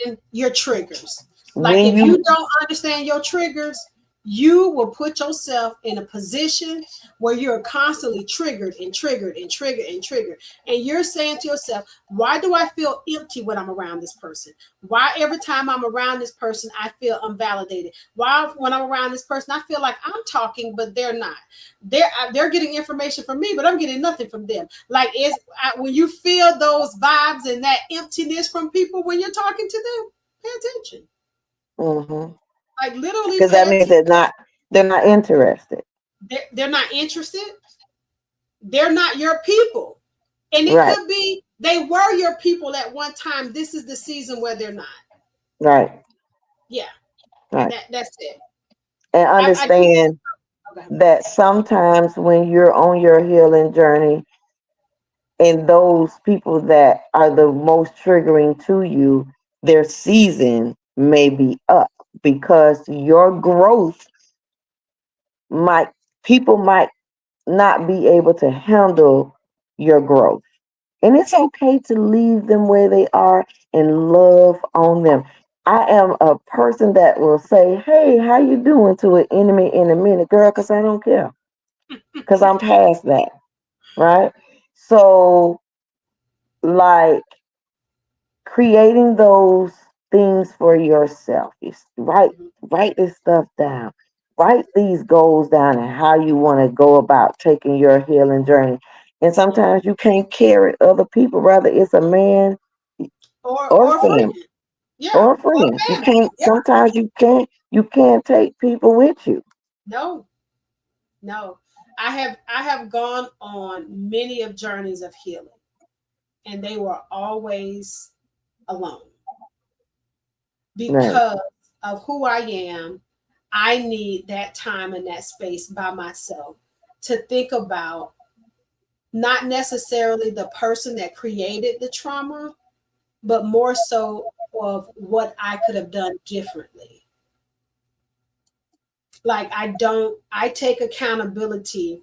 understand your triggers. Like when if you you don't understand your triggers, you will put yourself in a position where you're constantly triggered and triggered and triggered and triggered. And you're saying to yourself, why do I feel empty when I'm around this person? Why every time I'm around this person, I feel unvalidated? Why when I'm around this person, I feel like I'm talking, but they're not. They're getting information from me, but I'm getting nothing from them. Like when you feel those vibes and that emptiness from people when you're talking to them, pay attention. mhm. Like literally Because pay that means attention. they're not interested. They're not interested. They're not your people. And it Right, could be they were your people at one time. This is the season where they're not. right, Yeah. And right. that's it. And I do. understand Okay. that sometimes when you're on your healing journey and those people that are the most triggering to you, their season may be up because your growth might people might not be able to handle your growth. And it's okay to leave them where they are and love on them. I am a person that will say, "Hey, how you doing?" to an enemy in a minute, girl, because I don't care, because I'm past that, right? So, like creating those things for yourself. Mhm. Write this stuff down. Write these goals down and how you want to go about taking your healing journey. And Yeah. sometimes you can't carry other people, whether it's a man or Or a friend. family Yeah. or a Or friend. You family. can't Yeah. sometimes you can't take people with you. No. No. I have gone on many of journeys of healing, and they were always alone Right. because of who I am. I need that time and that space by myself to think about not necessarily the person that created the trauma, but more so of what I could have done differently. Like I take accountability.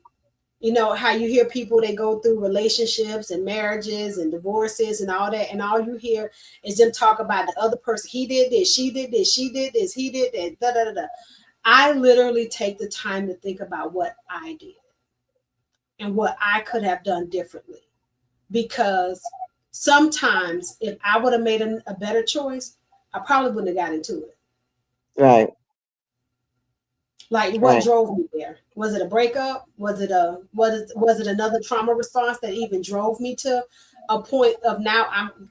You know how you hear people, they go through relationships and marriages and divorces and all that, and all you hear is them talk about the other person. He did this, she did this, she did this, he did that, da da da da. I literally take the time to think about what I did and what I could have done differently. because sometimes if I would have made a better choice, I probably wouldn't have got into it. Right. Like what Right. drove me there? Was it a breakup? Was it another trauma response that even drove me to a point of now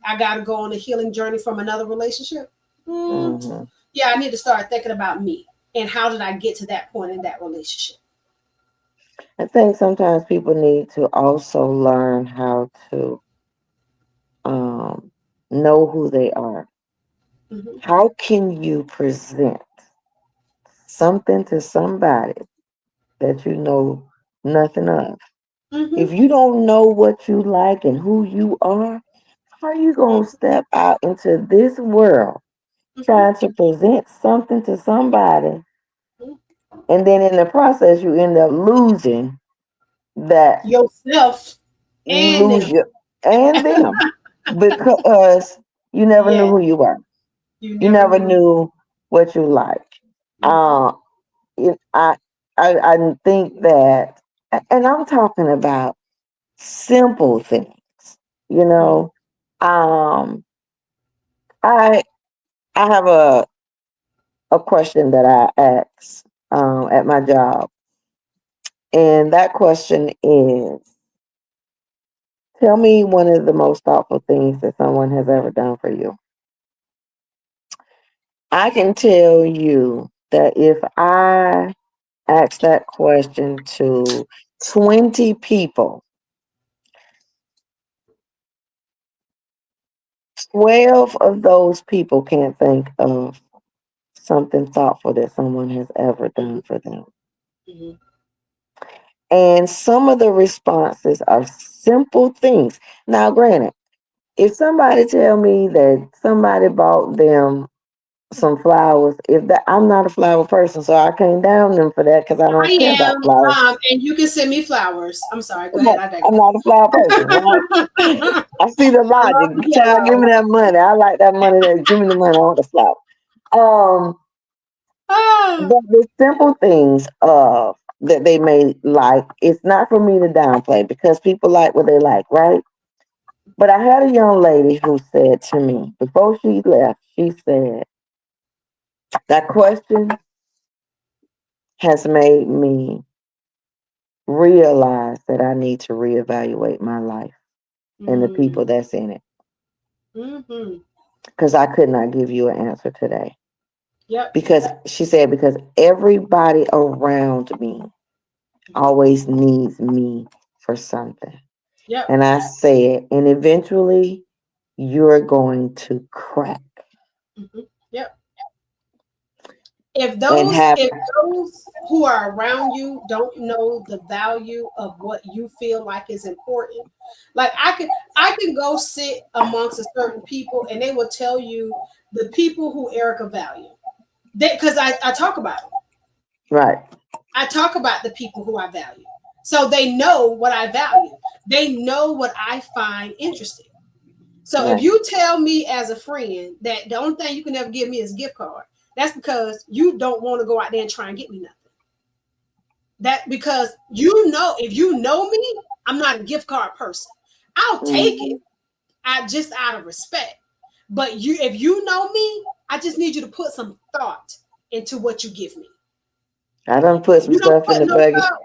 I got to go on a healing journey from another relationship? Hmm. Hmm. Yeah, I need to start thinking about me and how did I get to that point in that relationship. I think sometimes people need to also learn how to um, know who they are. Hmm. How can you present something to somebody that you know nothing of? Hmm. If you don't know what you like and who you are, how are you going to step out into this world Hmm. trying to present something to somebody, and then in the process you end up losing that, Yourself you and lose them. your and them, because you never knew Yeah, who you were. you You never never knew. knew what you like. Hmm. Uh, it, I think that, and I'm talking about simple things. You Hmm. know, um, I I have a question that I ask at my job, and that question is, tell me one of the most thoughtful things that someone has ever done for you. I can tell you that if I ask that question to 20 people, 12 of those people can't think of something thoughtful that someone has ever done for them. Hmm. And some of the responses are simple things. Now, granted, if somebody tell me that somebody bought them some flowers, if that, I'm not a flower person, so I can't down them for that because I don't care I about am, flowers. and you can send me flowers. I'm sorry. Go I'm ahead. not, I I'm digress. not a flower person, right? I I see the love logic. the Child, give me flowers. that money. I like that money. Give me the money. I want the flower. Um, Ah, but the simple things that they may like, it's not for me to downplay because people like what they like, right? But I had a young lady who said to me before she left, she said, that question has made me realize that I need to reevaluate my life and the mm, people that's in it. hmm. Because I could not give you an answer today. Yep. Because she said, because everybody around me Hmm. always needs me for something. Yep. And I said, and eventually you're going to crack Hmm. Yep. and have, If those who are around you don't know the value of what you feel like is important, like I can go sit amongst a certain people and they will tell you the people who Erica value. Because I talk about them. right. I talk about the people who I value. So they know what I value. They know what I find interesting. So if Right. you tell me as a friend that the only thing you can ever give me is a gift card, that's because you don't want to go out there and try and get me nothing. That because you know if you know me, I'm not a gift card person. I'll take it. Mhm. I just out of respect. But you if you know me, I just need you to put some thought into what you give me. I done put If some you don't stuff in put the no bucket. thought,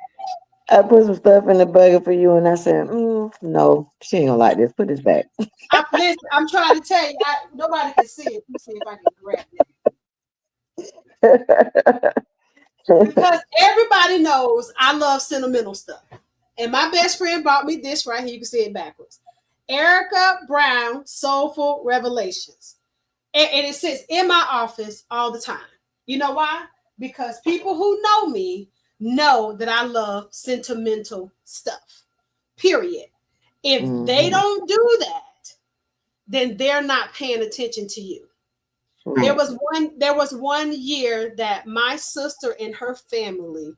I put some stuff in the bucket for you, and I said, no, she ain't gonna like this. Put this back. listen, I'm trying to tell you, nobody can see it. Let me see if I can grab it. Because everybody knows I love sentimental stuff. And my best friend bought me this right here. You can see it backwards. Erica Brown, Soulful Revelations. And it sits in my office all the time. You know why? Because people who know me know that I love sentimental stuff. Period. If they Hmm. don't do that, then they're not paying attention to you. Right. There was one year that my sister and her family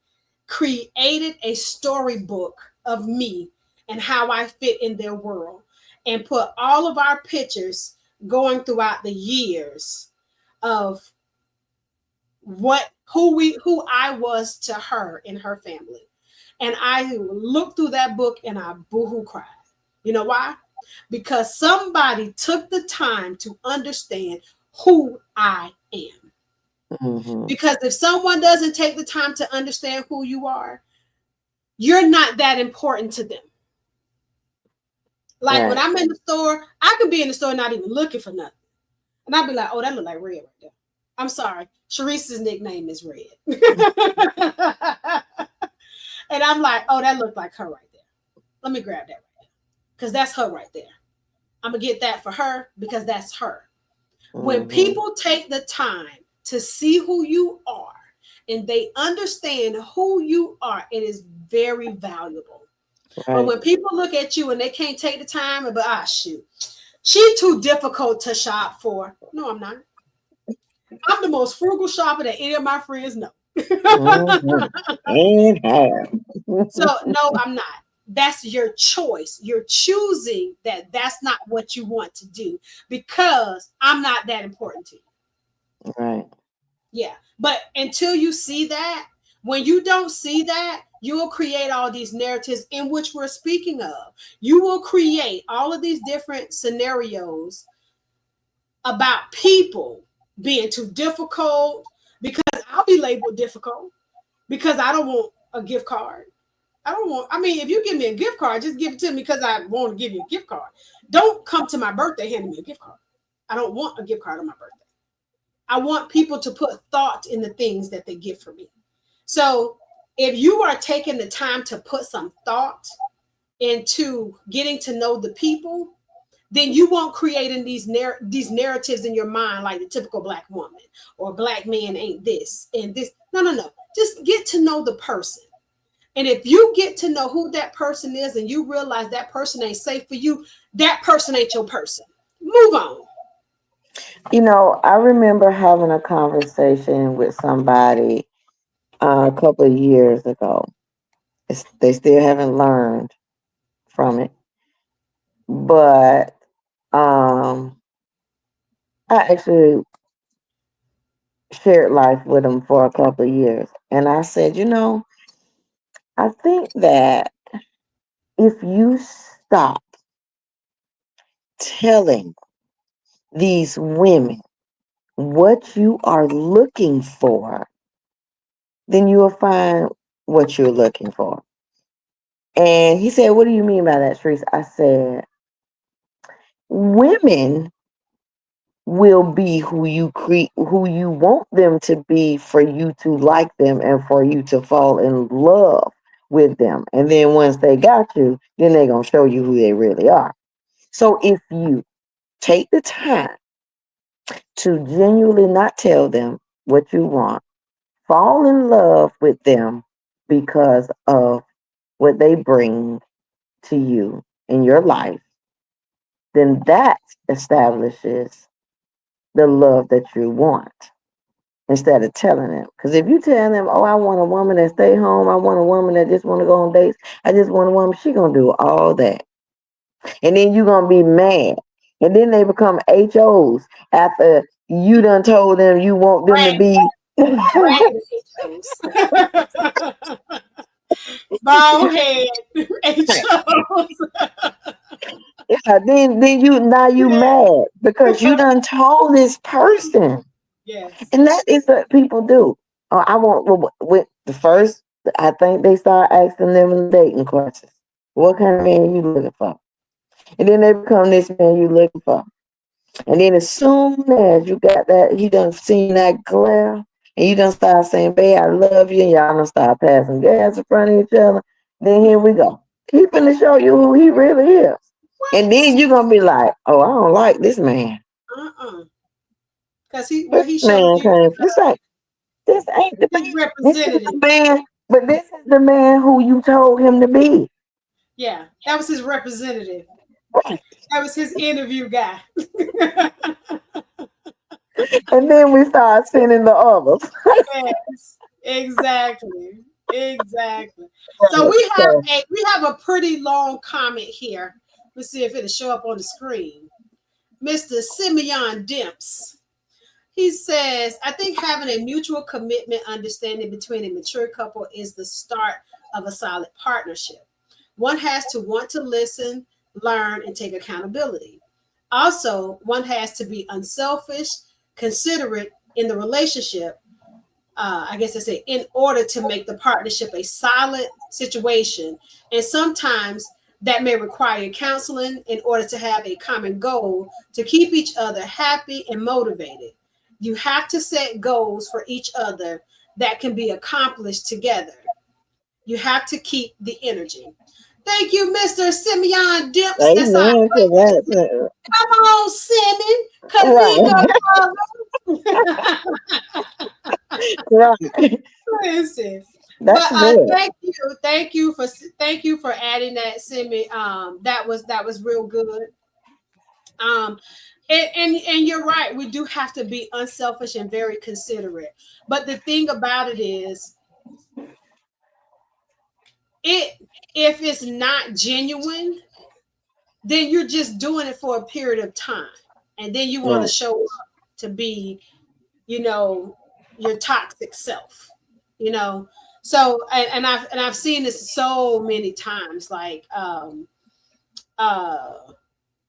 created a storybook of me and how I fit in their world and put all of our pictures going throughout the years of who I was to her and her family. And I looked through that book and I boohoo cried. You know why? because somebody took the time to understand who I am. Mm-hmm. Because if someone doesn't take the time to understand who you are, you're not that important to them. Like when Right. I'm in the store, I could be in the store not even looking for nothing. And I'd be like, oh, that look like red right there. I'm sorry. Sharice's nickname is Red. And I'm like, oh, that looked like her right there. Let me grab that right there. Because that's her right there. I'm going to get that for her because that's her. When Mm-hmm. people take the time to see who you are and they understand who you are, it is very valuable. But Right. when people look at you and they can't take the time, but shoot, she too difficult to shop for. No, I'm not. I'm the most frugal shopper that any of my friends know. Mm-hmm. And how. So no, I'm not. That's your choice. You're choosing that that's not what you want to do because I'm not that important to you. Right. Yeah. But until you see that, when you don't see that, you will create all these narratives in which we're speaking of. You will create all of these different scenarios about people being too difficult because I'll be labeled difficult because I don't want a gift card. I don't want, I mean, if you give me a gift card, just give it to me because I want to give you a gift card. Don't come to my birthday handing me a gift card. I don't want a gift card on my birthday. I want people to put thought in the things that they get for me. So if you are taking the time to put some thought into getting to know the people, then you won't create in these narratives in your mind like the typical black woman or black man ain't this and this. No, no, no. Just get to know the person. And if you get to know who that person is and you realize that person ain't safe for you, that person ain't your person. Move on. I remember having a conversation with somebody a couple of years ago. They still haven't learned from it, but um, I actually shared life with them for a couple of years, and I said, I think that if you stop telling these women what you are looking for, then you will find what you're looking for. And he said, "What do you mean by that, Sharice?" I said, "Women will be who you want them to be for you to like them and for you to fall in love with them. And then once they got you, then they're gonna show you who they really are. So if you take the time to genuinely not tell them what you want, fall in love with them because of what they bring to you in your life, then that establishes the love that you want instead of telling them. Because if you tell them, oh, I want a woman that stay home, I want a woman that just want to go on dates, I just want a woman, she going to do all that. And then you're going to be mad. And then they become HOs after you done told them you want them to Brag, be. bragging HOs. Bald head HOs. Yeah, then you mad because you done told this person. Yes. And that is what people do. I want with the first. I think they start asking them in dating questions. What kind of man you looking for? And then they become this man you looking for. And then as soon as you got that, you done seen that glare, and you done start saying, "Babe, I love you," and y'all done start passing gas in front of each other. Then here we go. He finna show you who he really is. And then What? you gonna be like, "Oh, I don't like this man. Uh-uh. Because he This showed man you came. This ain't the his man. This is representative. the man, but this is the man who you told him to be." Yeah, that was his representative. Right. That was his interview guy. And then we start sending the others. Yes, exactly. Exactly. So So, we have a pretty long comment here. Let's see if it'll show up on the screen. Mr. Simeon Dimps. He says, I think having a mutual commitment understanding between a mature couple is the start of a solid partnership. One has to want to listen, learn, and take accountability. Also, one has to be unselfish, considerate in the relationship. I guess I say, in order to make the partnership a solid situation. And sometimes that may require counseling in order to have a common goal to keep each other happy and motivated. You have to set goals for each other that can be accomplished together. You have to keep the energy. Thank you, Mr. Simeon Dips. That's our Amen to that. come on, Simeon. Right. Kanika. Right. Listen, That's but good. thank you for adding that, Simi. That was real good. Um, and you're right. We do have to be unselfish and very considerate. But the thing about it is, it if it's not genuine, then you're just doing it for a period of time, and then you want to Right. show up to be, you know, your toxic self, you know. So and I've seen this so many times. Like uh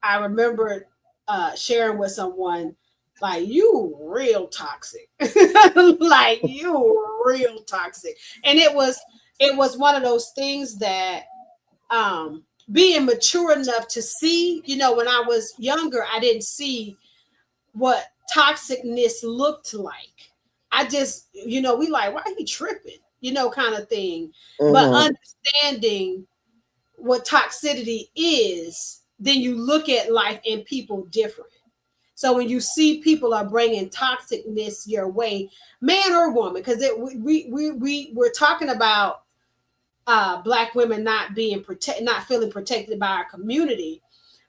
I remember sharing with someone, like, you real toxic. Like, you real toxic. And it was one of those things that being mature enough to see, when I was younger, I didn't see what toxicness looked like. I just, we like, why he tripping? Kind of thing. But Mm-hmm. understanding what toxicity is, then you look at life and people different. So when you see people are bringing toxicness your way, man or woman, because we're talking about black women not being not feeling protected by our community,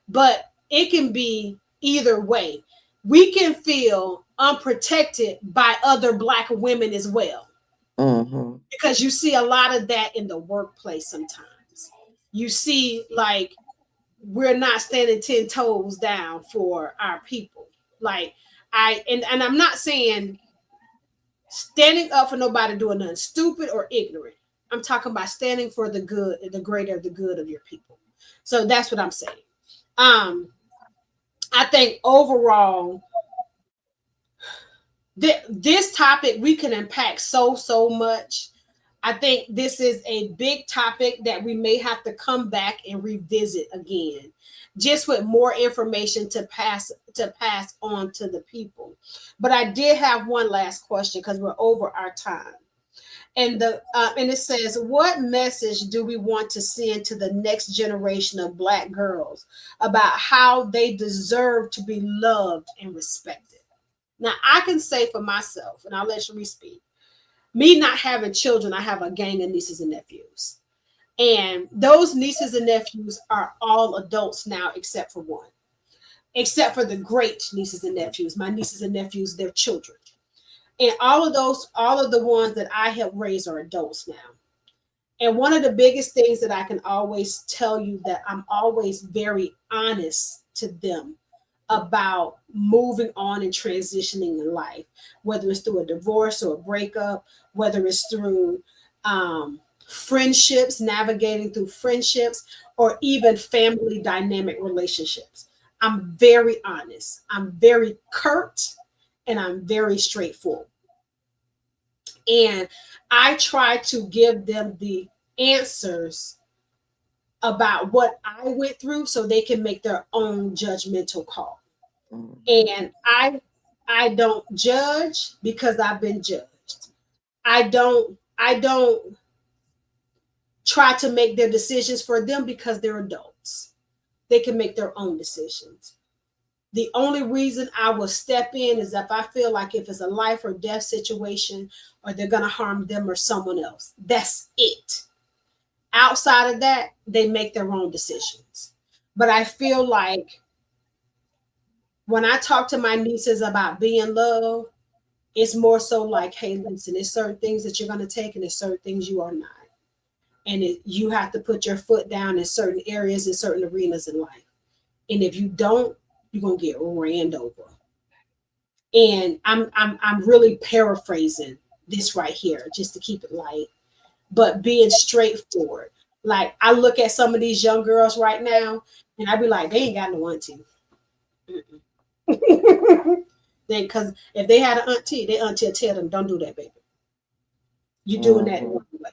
but it can be either way. We can feel unprotected by other black women as well, Mm-hmm. because you see a lot of that in the workplace sometimes. You see, like, we're not standing 10 toes down for our people. Like, and I'm not saying standing up for nobody doing nothing stupid or ignorant. I'm talking about standing for the good, the greater the good of your people. So that's what I'm saying. Um, I think overall, this topic we can impact so much. I think this is a big topic that we may have to come back and revisit again, just with more information to pass on to the people. But I did have one last question because we're over our time. And it says, what message do we want to send to the next generation of black girls about how they deserve to be loved and respected? Now, I can say for myself, and I'll let you speak. Me not having children, I have a gang of nieces and nephews. And those nieces and nephews are all adults now, except for one, except for the great nieces and nephews. My nieces and nephews, they're children. And all of the ones that I help raise are adults now. And one of the biggest things that I can always tell you, that I'm always very honest to them about moving on and transitioning in life, whether it's through a divorce or a breakup, whether it's through friendships, navigating through friendships, or even family dynamic relationships. I'm very honest, I'm very curt, and I'm very straightforward. And I try to give them the answers about what I went through so they can make their own judgmental call. And I don't judge because I've been judged. I don't try to make their decisions for them because they're adults. They can make their own decisions. The only reason I will step in is if I feel like if it's a life or death situation, or they're going to harm them or someone else. That's it. Outside of that, they make their own decisions. But I feel like when I talk to my nieces about being loved, it's more so like, hey, listen, there's certain things that you're going to take and there's certain things you are not. And you have to put your foot down in certain areas, in certain arenas in life. And if you don't, you're going to get ran over. And I'm really paraphrasing this right here just to keep it light, but being straightforward. Like I look at some of these young girls right now, and I be like, they ain't got no auntie. They because if they had an auntie, their auntie will tell them, don't do that, baby. You're doing that the Mm-hmm. wrong way.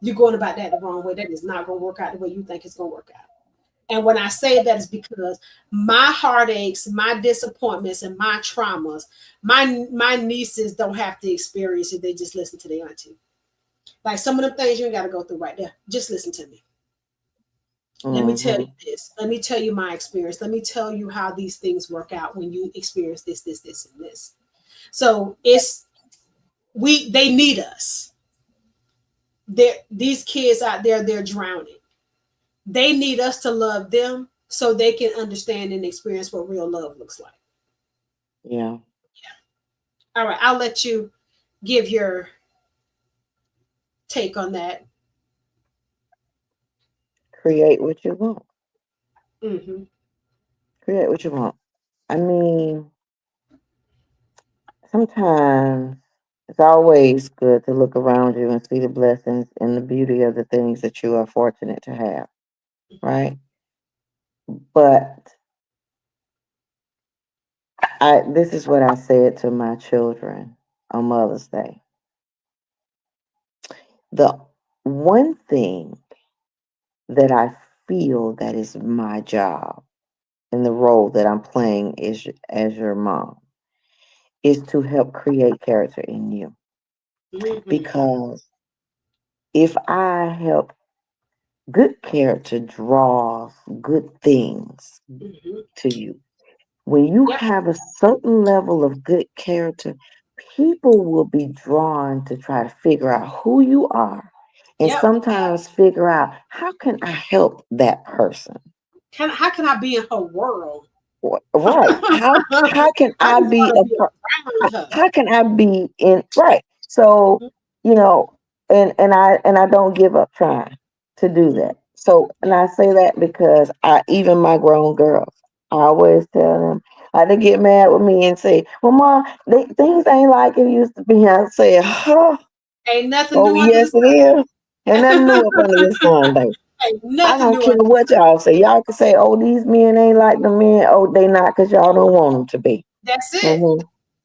You're going about that the wrong way. That is not going to work out the way you think it's going to work out. And when I say that is because my heartaches, my disappointments, and my traumas, my nieces don't have to experience it. They just listen to their auntie. Like some of the things you ain't got to go through right there. Just listen to me. Let me tell Mm-hmm. you this. Let me tell you my experience. Let me tell you how these things work out when you experience this, and this. So it's they need us. These kids out there, they're drowning. They need us to love them so they can understand and experience what real love looks like. Yeah. All right, I'll let you give your take on that. Create what you want. Mm-hmm. Create what you want. I mean, sometimes it's always good to look around you and see the blessings and the beauty of the things that you are fortunate to have, right? But this is what I said to my children on Mother's Day. The one thing that I feel that is my job and the role that I'm playing is as your mom is to help create character in you. Mm-hmm. Because if I help, good character draws good things Mm-hmm. to you. When you Yep. have a certain level of good character, people will be drawn to try to figure out who you are and Yep. sometimes figure out how can I help that person. How can I be in her world? Right. How can I I just be want to a be around her. how can I be in right? So, Mm-hmm. you know, and I don't give up trying to do Mm-hmm. that. So, and Yep. I say that because I even my grown girls, I always tell them, they get mad with me and say, "Well, mom, things ain't like it used to be." I say, "Oh, Ain't nothing oh new under yes, the it sun. is. Ain't nothing new up under the sun, baby." Ain't I nothing don't new care under the what sun. y'all say. Y'all can say, "Oh, these men ain't like the men." Oh, they not because y'all don't want them to be. That's it. Hmm.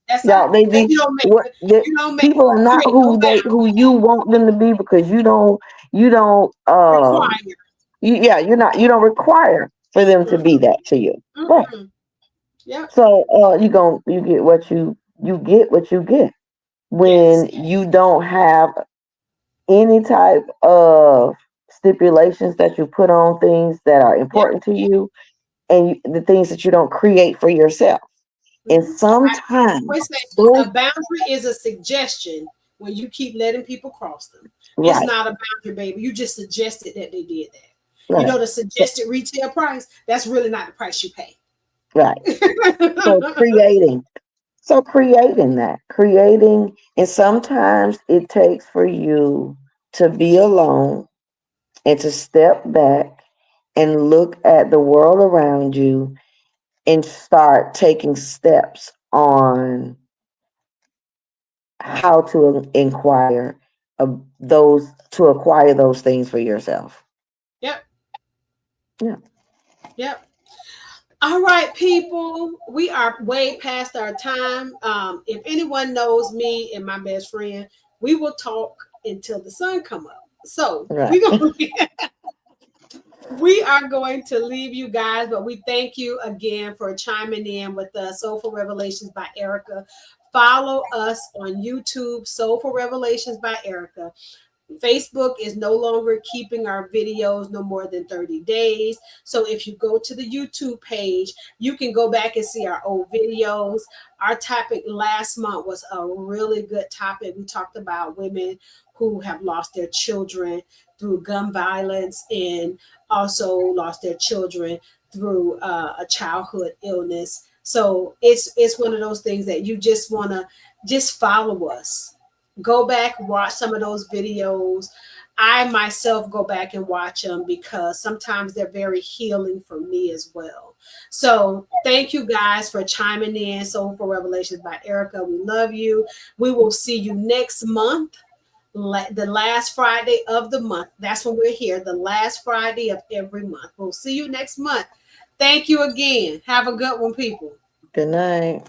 That's Y'all, all. they And be what the you don't make people are not create no who boundaries. you want them to be because you don't Require. yeah, you don't require for them to be Mm-mm, that to you. Right. mm-mm. Yep. So you get what you get what you get Yes. when you don't have any type of stipulations that you put on things that are Yep. important to you and the things that you don't create for yourself. And Mm-hmm. I sometimes always say those a boundary is a suggestion when you keep letting people cross them. It's right, not a boundary, baby. You just suggested that they did that. You right. know the So suggested retail price. That's really not the price you pay. right. So creating that, creating, and sometimes it takes for you to be alone and to step back and look at the world around you and start taking steps on how to inquire those to acquire those things for yourself. Yep. Yeah, Yep. All right, people, we are way past our time. If anyone knows me and my best friend, we will talk until the sun come up. So right. we are going to leave you guys, but we thank you again for chiming in with the Soulful Revelations by Erika. Follow us on YouTube, Soulful Revelations by Erika. Facebook is no longer keeping our videos no more than 30 days. So if you go to the YouTube page, you can go back and see our old videos. Our topic last month was a really good topic. We talked about women who have lost their children through gun violence and also lost their children through a childhood illness. So it's one of those things that you just want to just follow us, go back, watch some of those videos. I myself go back and watch them because sometimes they're very healing for me as well. So thank you guys for chiming in. Soulful Revelations by Erika. We love you. We will see you next month the last Friday of the month. That's when we're here, the last Friday of every month. We'll see you next month. Thank you again. Have a good one, people. Good night.